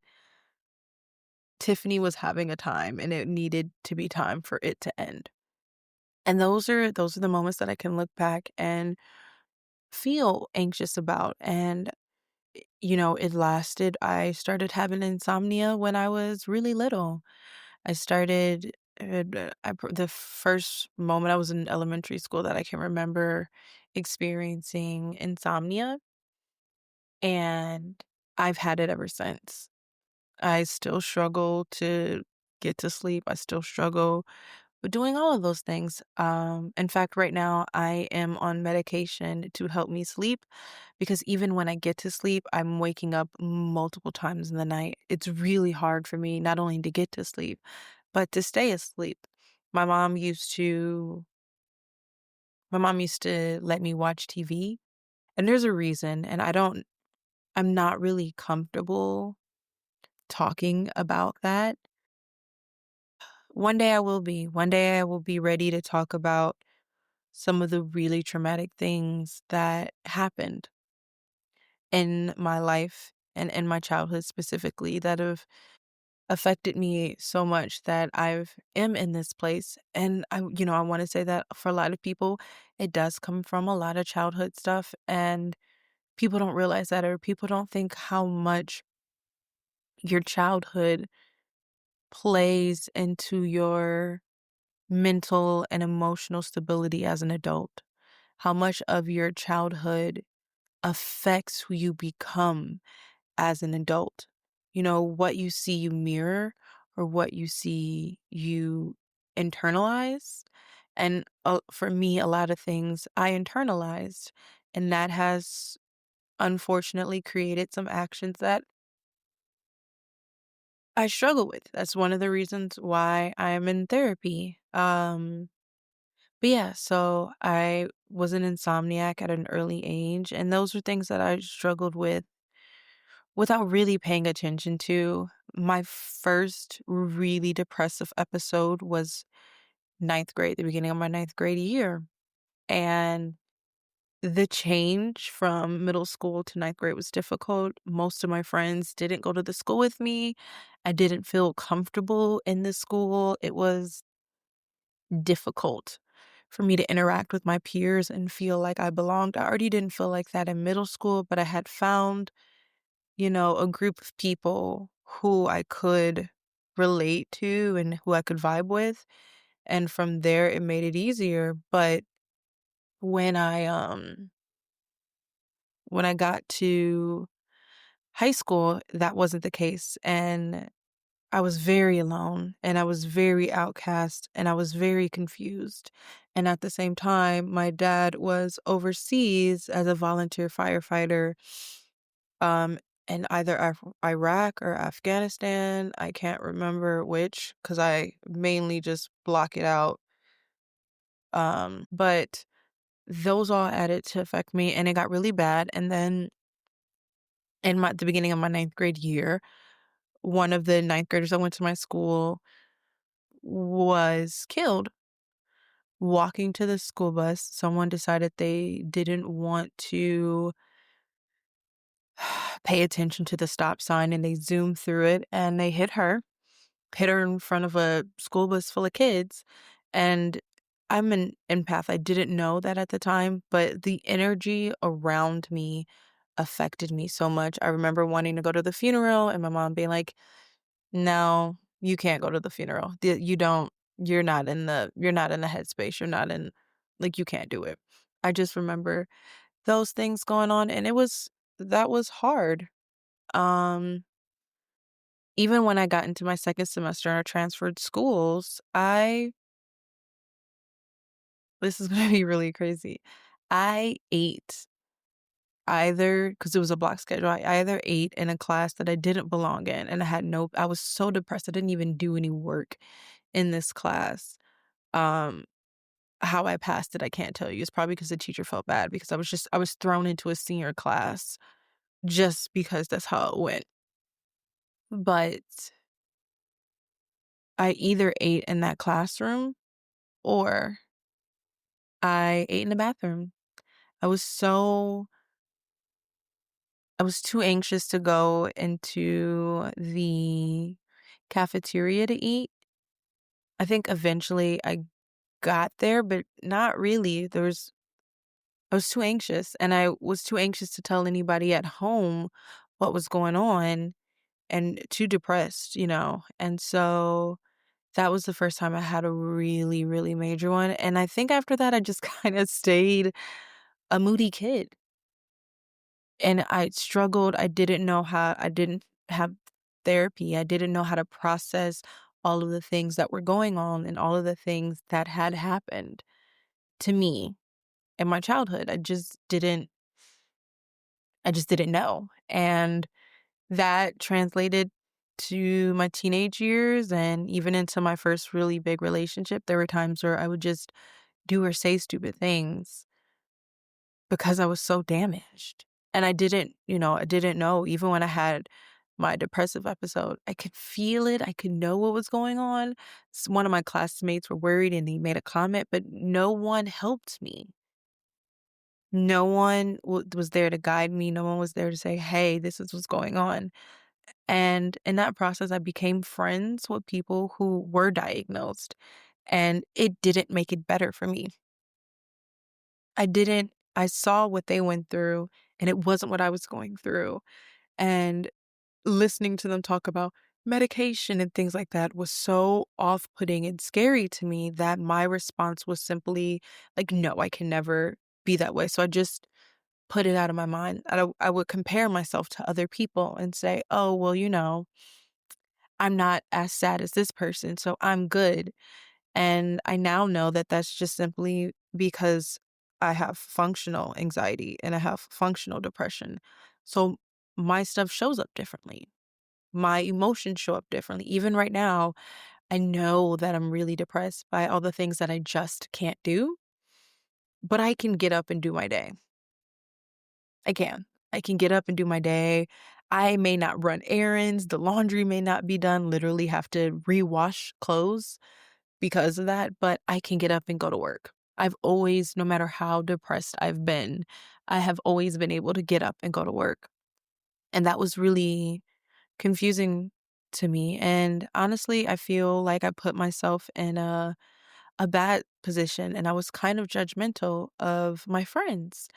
was having a time, and it needed to be time for it to end. And those are the moments that I can look back and feel anxious about, and it lasted. I started having insomnia when I was really little. I started, the first moment I was in elementary school that I can remember experiencing insomnia, and I've had it ever since. I still struggle to get to sleep. I still struggle with doing all of those things. In fact, right now I am on medication to help me sleep because even when I get to sleep, I'm waking up multiple times in the night. It's really hard for me not only to get to sleep, but to stay asleep. My mom used to my mom used to let me watch TV, and there's a reason, and I'm not really comfortable talking about that. One day I will be. One day I will be ready to talk about some of the really traumatic things that happened in my life and in my childhood specifically that have affected me so much that I've am in this place. And I want to say that for a lot of people, it does come from a lot of childhood stuff, and people don't realize that, or people don't think how much your childhood plays into your mental and emotional stability as an adult. How much of your childhood affects who you become as an adult. What you see you mirror, or what you see you internalize. And for me, a lot of things I internalized, and that has unfortunately created some actions that I struggle with. That's one of the reasons why I'm in therapy. But yeah, so I was an insomniac at an early age, and those were things that I struggled with without really paying attention to. My first really depressive episode was ninth grade, the beginning of my ninth grade year. And the change from middle school to ninth grade was difficult. Most of my friends didn't go to the school with me. I didn't feel comfortable in the school. It was difficult for me to interact with my peers and feel like I belonged. I already didn't feel like that in middle school, but I had found, a group of people who I could relate to and who I could vibe with. And from there, it made it easier. But when I got to high school, that wasn't the case. And I was very alone and I was very outcast and I was very confused. And at the same time, my dad was overseas as a volunteer firefighter um in either Iraq or Afghanistan. I can't remember which because I mainly just block it out. But those all added to affect me and it got really bad. And then in the beginning of my ninth grade year, one of the ninth graders that went to my school was killed. Walking to the school bus, someone decided they didn't want to pay attention to the stop sign and they zoomed through it and they hit her in front of a school bus full of kids. And I'm an empath. I didn't know that at the time, but the energy around me affected me so much. I remember wanting to go to the funeral and my mom being like, "No, you can't go to the funeral. You don't you're not in the headspace. You're not in like you can't do it." I just remember those things going on and that was hard. Um Even when I got into my second semester and I transferred schools, I this is gonna be really crazy. I ate either because it was a block schedule, I either ate in a class that I didn't belong in, and I was so depressed, I didn't even do any work in this class. Um, how I passed it, I can't tell you. It's probably because the teacher felt bad because I was thrown into a senior class just because that's how it went. But I either ate in that classroom or I ate in the bathroom. I was so I was too anxious to go into the cafeteria to eat. I think eventually I got there, but not really. I was too anxious, and I was too anxious to tell anybody at home what was going on and too depressed. And so that was the first time I had a really, really major one. And I think after that, I just kind of stayed a moody kid. And I struggled. I didn't have therapy. I didn't know how to process all of the things that were going on and all of the things that had happened to me in my childhood. I just didn't know. And that translated to my teenage years and even into my first really big relationship. There were times where I would just do or say stupid things because I was so damaged. And I didn't know even when I had my depressive episode, I could feel it. I could know what was going on. One of my classmates were worried and he made a comment, but no one helped me. No one was there to guide me. No one was there to say, "Hey, this is what's going on." And in that process, I became friends with people who were diagnosed, and it didn't make it better for me. I saw what they went through, and it wasn't what I was going through. And listening to them talk about medication and things like that was so off-putting and scary to me that my response was simply like, "No, I can never be that way." So I just put it out of my mind. I would compare myself to other people and say, "Oh, well, I'm not as sad as this person, so I'm good." And I now know that that's just simply because I have functional anxiety and I have functional depression. So my stuff shows up differently. My emotions show up differently. Even right now, I know that I'm really depressed by all the things that I just can't do, but I can get up and do my day. I can. I can get up and do my day. I may not run errands. The laundry may not be done, literally have to rewash clothes because of that, but I can get up and go to work. I've always, no matter how depressed I've been, I have always been able to get up and go to work. And that was really confusing to me. And honestly, I feel like I put myself in a bad position and I was kind of judgmental of my friends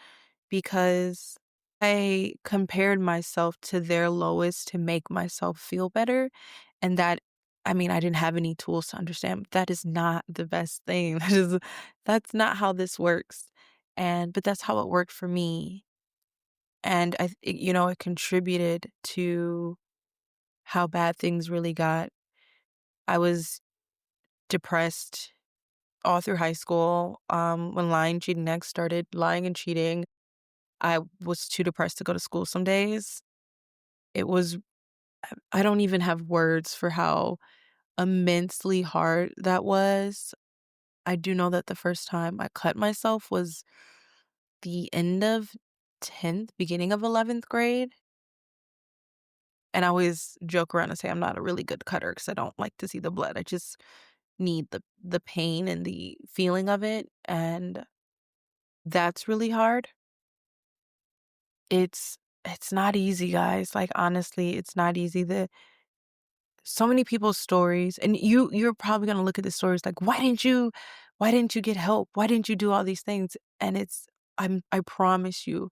because I compared myself to their lowest to make myself feel better. And that, I mean, I didn't have any tools to understand. That is not the best thing. That's not how this works. But that's how it worked for me. And it contributed to how bad things really got. I was depressed all through high school. When lying, cheating next started, lying and cheating, I was too depressed to go to school some days. It was I don't even have words for how immensely hard that was. I do know that the first time I cut myself was the end of 10th, beginning of 11th grade. And I always joke around and say I'm not a really good cutter because I don't like to see the blood. I just need the pain and the feeling of it. And that's really hard. It's it's not easy, guys. Like honestly, it's not easy. The So many people's stories, and you're probably gonna look at the stories like, why didn't you get help? Why didn't you do all these things? And I promise you,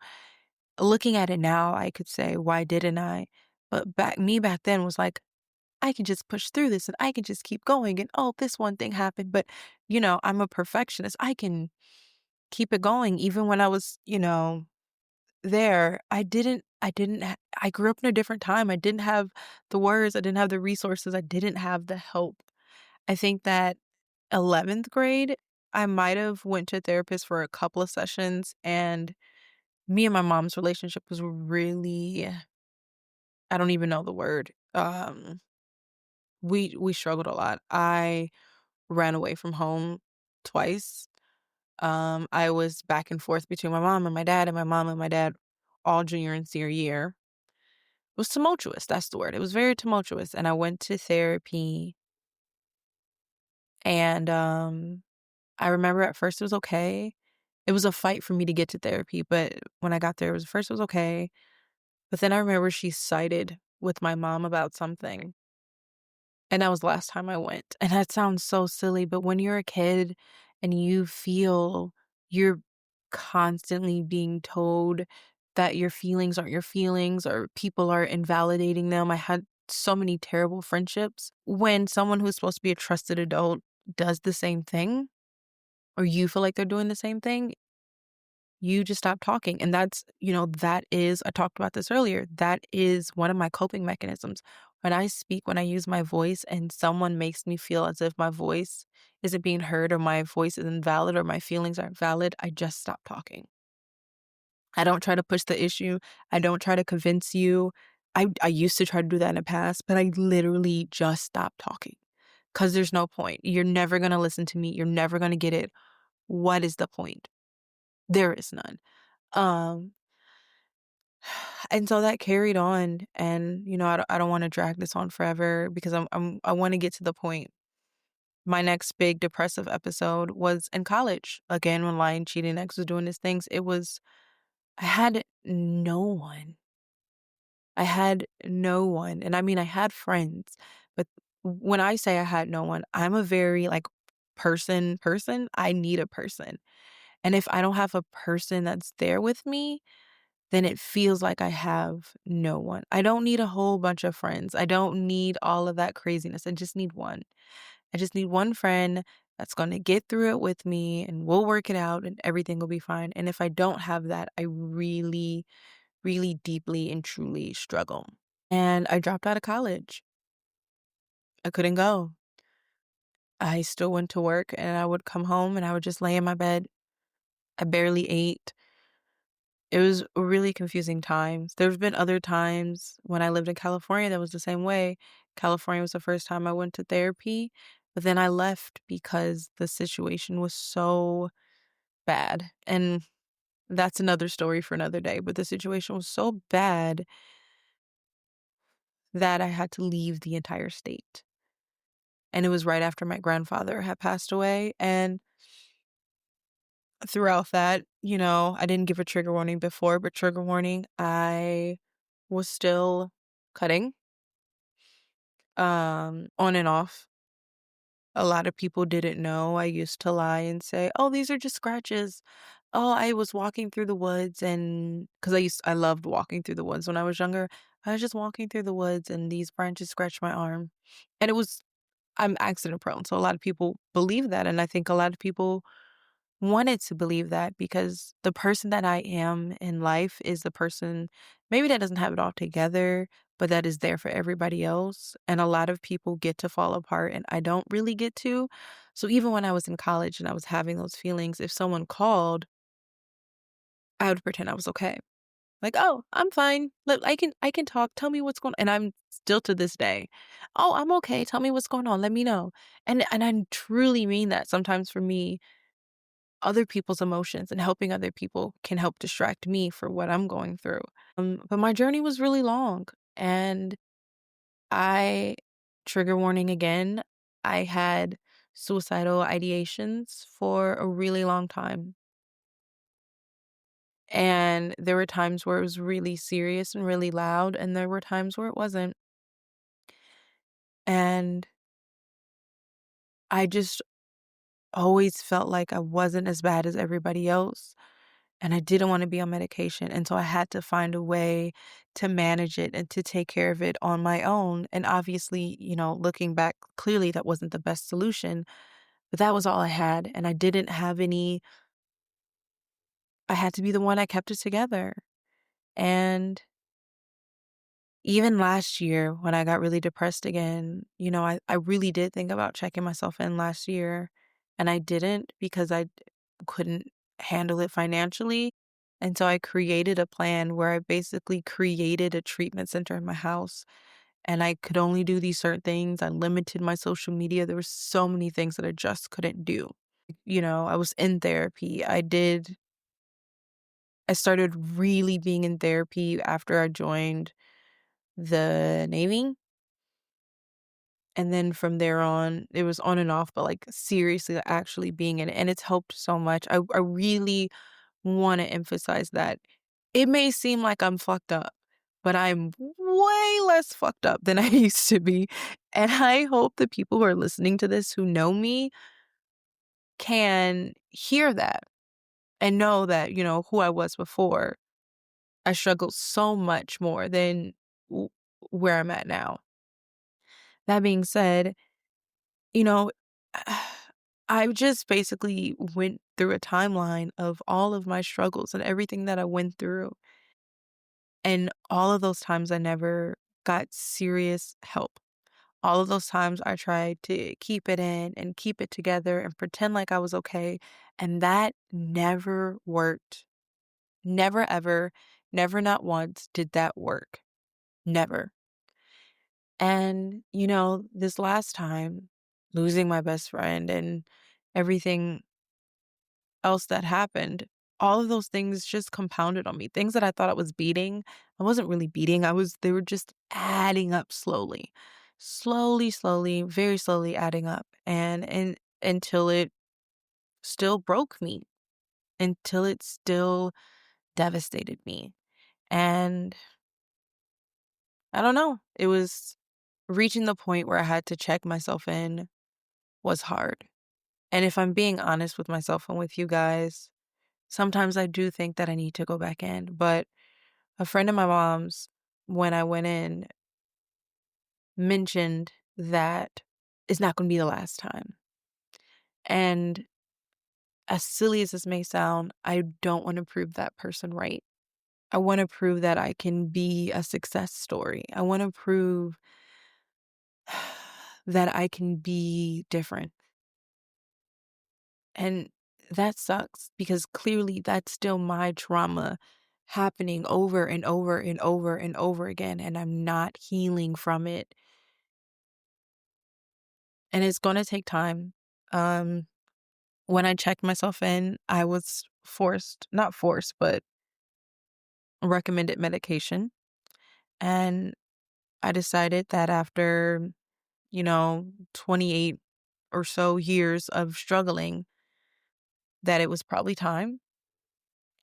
looking at it now, I could say, why didn't I? But back then was like, I can just push through this and I can just keep going and oh, this one thing happened. But I'm a perfectionist. I can keep it going. Even when I was, there, I grew up in a different time. I didn't have the words, I didn't have the resources, I didn't have the help. I think that 11th grade, I might have went to a therapist for a couple of sessions, and me and my mom's relationship was really, I don't even know the word. We struggled a lot. I ran away from home twice. I was back and forth between my mom and my dad and my mom and my dad all junior and senior year. It was tumultuous, that's the word. It was very tumultuous, and I went to therapy, and, I remember at first it was okay. It was a fight for me to get to therapy, but when I got there, it was okay, but then I remember she sided with my mom about something, and that was the last time I went, and that sounds so silly, but when you're a kid and you feel you're constantly being told that your feelings aren't your feelings or people are invalidating them. I had so many terrible friendships. When someone who's supposed to be a trusted adult does the same thing, or you feel like they're doing the same thing, you just stop talking. And that is, I talked about this earlier, that is one of my coping mechanisms. When I speak, when I use my voice and someone makes me feel as if my voice isn't being heard or my voice isn't valid or my feelings aren't valid, I just stop talking. I don't try to push the issue. I don't try to convince you. I used to try to do that in the past, but I literally just stopped talking because there's no point. You're never going to listen to me. You're never going to get it. What is the point? There is none. Um, and so that carried on, and I don't want to drag this on forever because I want to get to the point. My next big depressive episode was in college. Again, when lying, cheating, ex was doing his things. I had no one. I had no one. And I mean, I had friends, but when I say I had no one, I'm a very like person. I need a person. And if I don't have a person that's there with me, then it feels like I have no one. I don't need a whole bunch of friends. I don't need all of that craziness. I just need one. I just need one friend that's going to get through it with me and we'll work it out and everything will be fine. And if I don't have that, I really, really deeply and truly struggle. And I dropped out of college. I couldn't go. I still went to work and I would come home and I would just lay in my bed I barely ate. It was a really confusing times. There's been other times when I lived in California that was the same way. California was the first time I went to therapy, but then I left because the situation was so bad. And that's another story for another day, but the situation was so bad that I had to leave the entire state. And it was right after my grandfather had passed away, and throughout that, I didn't give a trigger warning before, but trigger warning, I was still cutting, on and off. A lot of people didn't know. I used to lie and say, "Oh, these are just scratches. Oh, I was walking through the woods," and because I loved walking through the woods when I was younger. I was just walking through the woods and these branches scratched my arm. And I'm accident prone, so a lot of people believe that, and I think a lot of people wanted to believe that because the person that I am in life is the person maybe that doesn't have it all together, but that is there for everybody else. And a lot of people get to fall apart, and I don't really get to. So even when I was in college and I was having those feelings, if someone called, I would pretend I was okay. Like, "Oh, I'm fine. Look, I can talk. Tell me what's going on." And I'm still to this day, "Oh, I'm okay. Tell me what's going on. Let me know." And I truly mean that. Sometimes for me, other people's emotions and helping other people can help distract me for what I'm going through. But my journey was really long, and I trigger warning again, I had suicidal ideations for a really long time. And there were times where it was really serious and really loud, and there were times where it wasn't. And I just always felt like I wasn't as bad as everybody else. And I didn't wanna be on medication, and so I had to find a way to manage it and to take care of it on my own, and obviously, looking back, clearly that wasn't the best solution, but that was all I had, and I had to be the one that kept it together. And even last year when I got really depressed again, I really did think about checking myself in last year, and I didn't because I couldn't handle it financially. And so I created a plan where I basically created a treatment center in my house, and I could only do these certain things. I limited my social media. There were so many things that I just couldn't do. I was in therapy. I started really being in therapy after I joined the Navy. And then from there on, it was on and off, but like seriously, like, actually being in it. And it's helped so much. I really want to emphasize that it may seem like I'm fucked up, but I'm way less fucked up than I used to be. And I hope the people who are listening to this who know me can hear that and know that, who I was before. I struggled so much more than w- where I'm at now. That being said, you know, I just basically went through a timeline of all of my struggles and everything that I went through. And all of those times I never got serious help. All of those times I tried to keep it in and keep it together and pretend like I was okay. And that never worked. Never, ever, never, not once did that work. Never. And, this last time, losing my best friend and everything else that happened, all of those things just compounded on me. Things that I thought I was beating, I wasn't really beating. They were just adding up slowly. Slowly, slowly, very slowly adding up. And until it still broke me, until it still devastated me. And I don't know. It was reaching the point where I had to check myself in was hard. And if I'm being honest with myself and with you guys, sometimes I do think that I need to go back in. But a friend of my mom's, when I went in, mentioned that it's not going to be the last time. And as silly as this may sound, I don't want to prove that person right. I want to prove that I can be a success story. I want to prove that I can be different. And that sucks because clearly that's still my trauma happening over and over and over and over again, and I'm not healing from it. And it's gonna take time. Um, when I checked myself in, I was forced, not forced, but recommended medication. And I decided that after, 28 or so years of struggling, that it was probably time.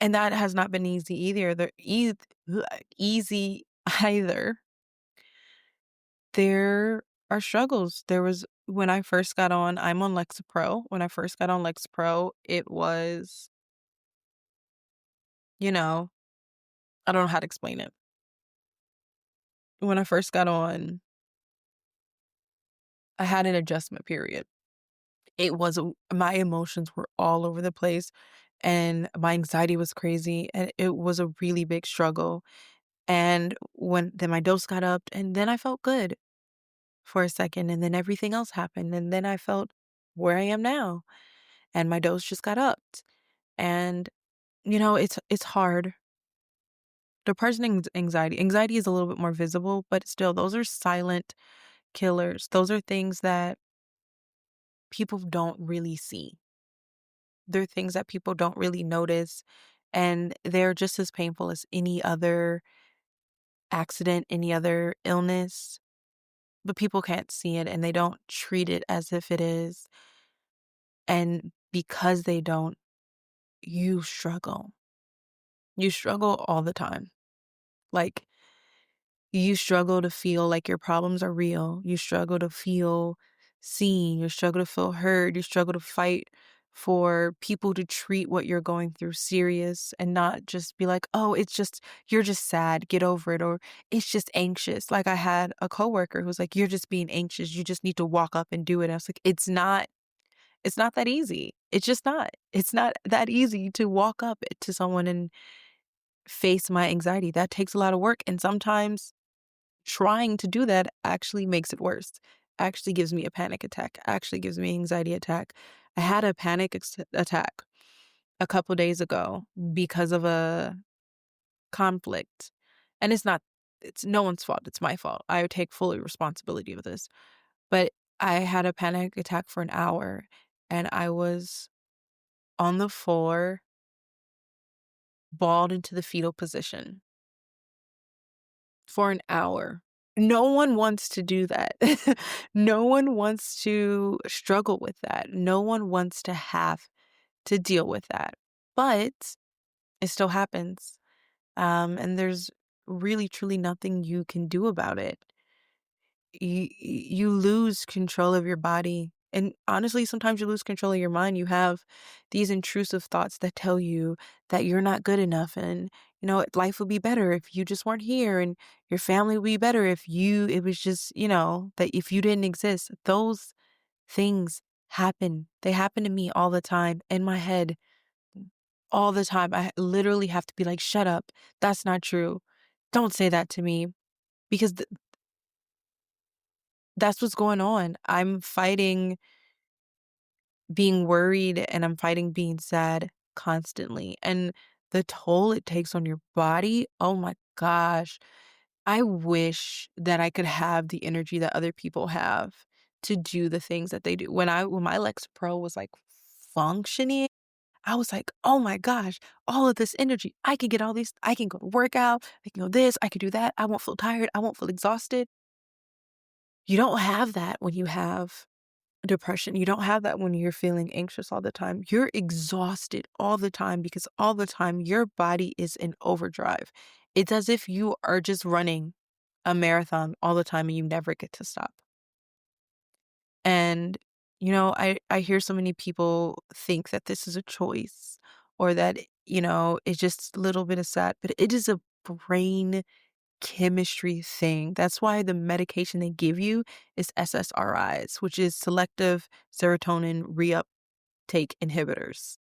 And that has not been easy either. Easy either. There are struggles. There was when I first got on, I'm on Lexapro. When I first got on Lexapro, it was, you know, I don't know how to explain it. When I first got on, I had an adjustment period. My emotions were all over the place and my anxiety was crazy and it was a really big struggle. And when then my dose got up and then I felt good for a second and then everything else happened and then I felt where I am now and my dose just got upped. And it's hard. Depression and anxiety is a little bit more visible, but still those are silent killers. Those are things that people don't really see. They're things that people don't really notice, and they're just as painful as any other accident, any other illness, but people can't see it and they don't treat it as if it is. And because they don't, you struggle. You struggle all the time. Like, you struggle to feel like your problems are real. You struggle to feel seen. You struggle to feel heard. You struggle to fight for people to treat what you're going through serious and not just be like, oh, you're just sad, get over it, or it's just anxious. Like I had a coworker who was like, you're just being anxious. You just need to walk up and do it. I was like, it's not that easy. It's just not. It's not that easy to walk up to someone and face my anxiety. That takes a lot of work. And sometimes trying to do that actually makes it worse. Actually gives me a panic attack. Actually gives me an anxiety attack. I had a attack a couple days ago because of a conflict. And it's no one's fault. It's my fault. I take fully responsibility of this. But I had a panic attack for an hour and I was on the floor, balled into the fetal position for an hour. No one wants to do that. No one wants to struggle with that. No one wants to have to deal with that. But it still happens. And there's really, truly nothing you can do about it. You lose control of your body. And honestly, sometimes you lose control of your mind. You have these intrusive thoughts that tell you that you're not good enough and, life would be better if you just weren't here and your family would be better if it was just, that if you didn't exist. Those things happen. They happen to me all the time in my head, all the time. I literally have to be like, shut up. That's not true. Don't say that to me because that's what's going on. I'm fighting being worried and I'm fighting being sad constantly. And the toll it takes on your body, oh my gosh. I wish that I could have the energy that other people have to do the things that they do. When my Lexapro was like functioning, I was like, oh my gosh, all of this energy. I can get all these, I can go to workout, I can go this, I can do that. I won't feel tired, I won't feel exhausted. You don't have that when you have depression. You don't have that when you're feeling anxious all the time. You're exhausted all the time because all the time your body is in overdrive. It's as if you are just running a marathon all the time and you never get to stop. And, I hear so many people think that this is a choice or that, it's just a little bit of sad, but it is a brain chemistry thing. That's why the medication they give you is SSRIs, which is selective serotonin reuptake inhibitors.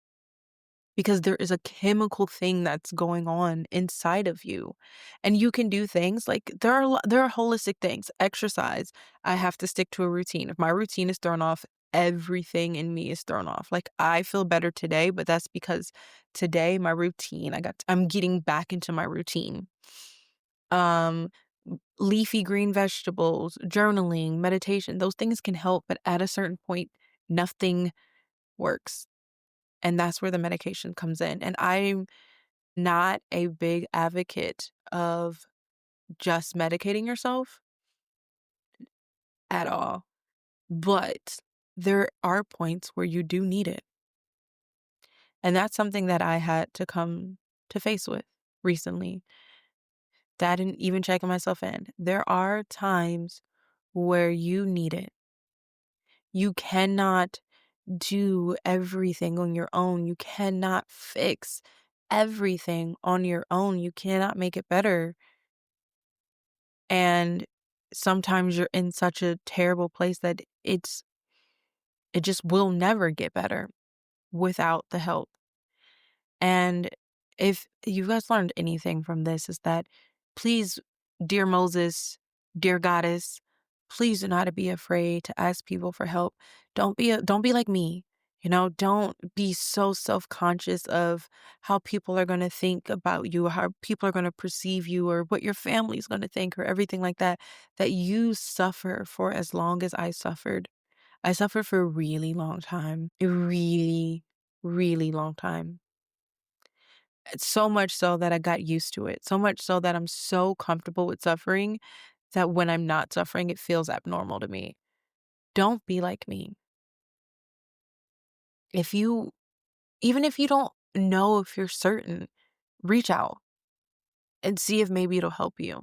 Because there is a chemical thing that's going on inside of you. And you can do things like there are holistic things. Exercise. I have to stick to a routine. If my routine is thrown off, everything in me is thrown off. Like, I feel better today, but that's because today my routine, I'm getting back into my routine. Um, Leafy green vegetables, journaling, meditation, those things can help, but at a certain point, nothing works. And that's where the medication comes in. And I'm not a big advocate of just medicating yourself at all. But there are points where you do need it. And that's something that I had to come to face with recently. That and even checking myself in. There are times where you need it. You cannot do everything on your own. You cannot fix everything on your own. You cannot make it better. And sometimes you're in such a terrible place that it just will never get better without the help. And if you guys learned anything from this, is that please, dear Moses, dear goddess, please do not be afraid to ask people for help. Don't be like me. Don't be so self-conscious of how people are going to think about you, or how people are going to perceive you, or what your family's going to think, or everything like that, that you suffer for as long as I suffered. I suffered for a really long time, a really, really long time. So much so that I got used to it. So much so that I'm so comfortable with suffering that when I'm not suffering, it feels abnormal to me. Don't be like me. If you, even if you don't know if you're certain, reach out and see if maybe it'll help you.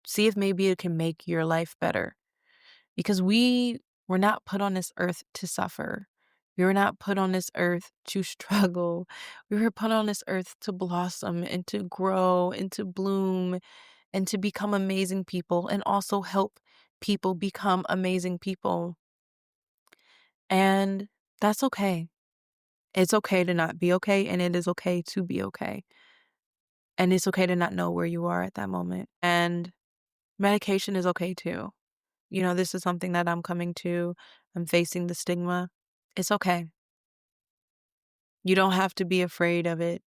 See if maybe it can make your life better. Because we were not put on this earth to suffer. We were not put on this earth to struggle. We were put on this earth to blossom and to grow and to bloom and to become amazing people, and also help people become amazing people. And that's okay. It's okay to not be okay, and it is okay to be okay. And it's okay to not know where you are at that moment. And medication is okay too. This is something that I'm coming to. I'm facing the stigma. It's okay. You don't have to be afraid of it.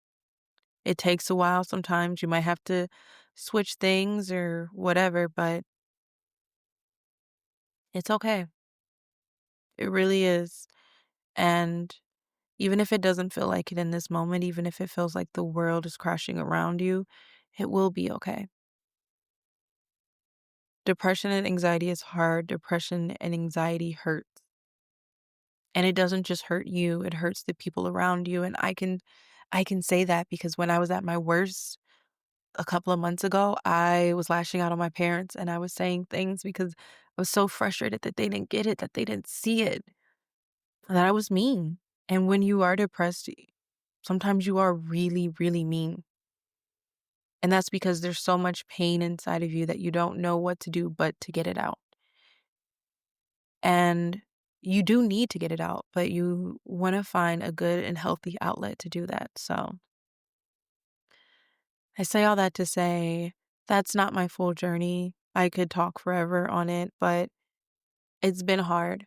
It takes a while sometimes. You might have to switch things or whatever, but it's okay. It really is. And even if it doesn't feel like it in this moment, even if it feels like the world is crashing around you, it will be okay. Depression and anxiety is hard. Depression and anxiety hurts. And it doesn't just hurt you, it hurts the people around you. And I can say that because when I was at my worst a couple of months ago, I was lashing out on my parents and I was saying things because I was so frustrated that they didn't get it, that they didn't see it, that I was mean. And when you are depressed, sometimes you are really, really mean. And that's because there's so much pain inside of you that you don't know what to do but to get it out. And you do need to get it out, but you want to find a good and healthy outlet to do that. So I say all that to say that's not my full journey. I could talk forever on it, but it's been hard.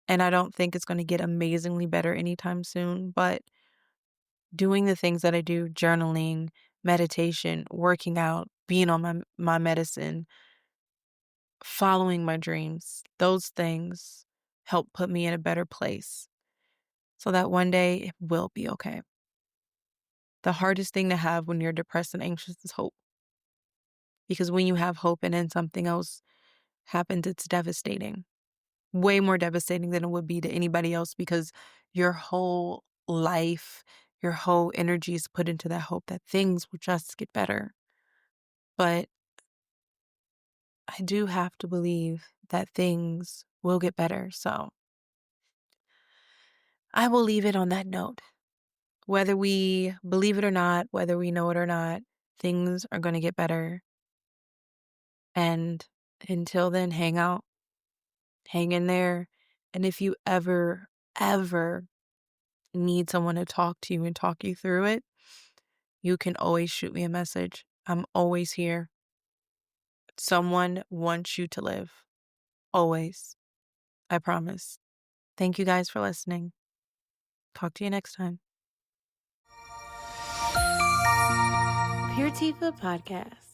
And I don't think it's going to get amazingly better anytime soon. But doing the things that I do, journaling, meditation, working out, being on my medicine, following my dreams, those things help put me in a better place so that one day it will be okay. The hardest thing to have when you're depressed and anxious is hope. Because when you have hope and then something else happens, it's devastating. Way more devastating than it would be to anybody else because your whole life, your whole energy is put into that hope that things will just get better. But I do have to believe that things will get better. So I will leave it on that note. Whether we believe it or not, whether we know it or not, things are going to get better. And until then, hang out, hang in there. And if you ever need someone to talk to you and talk you through it, you can always shoot me a message. I'm always here. Someone wants you to live. Always. I promise. Thank you guys for listening. Talk to you next time. Pure Tifa Podcast.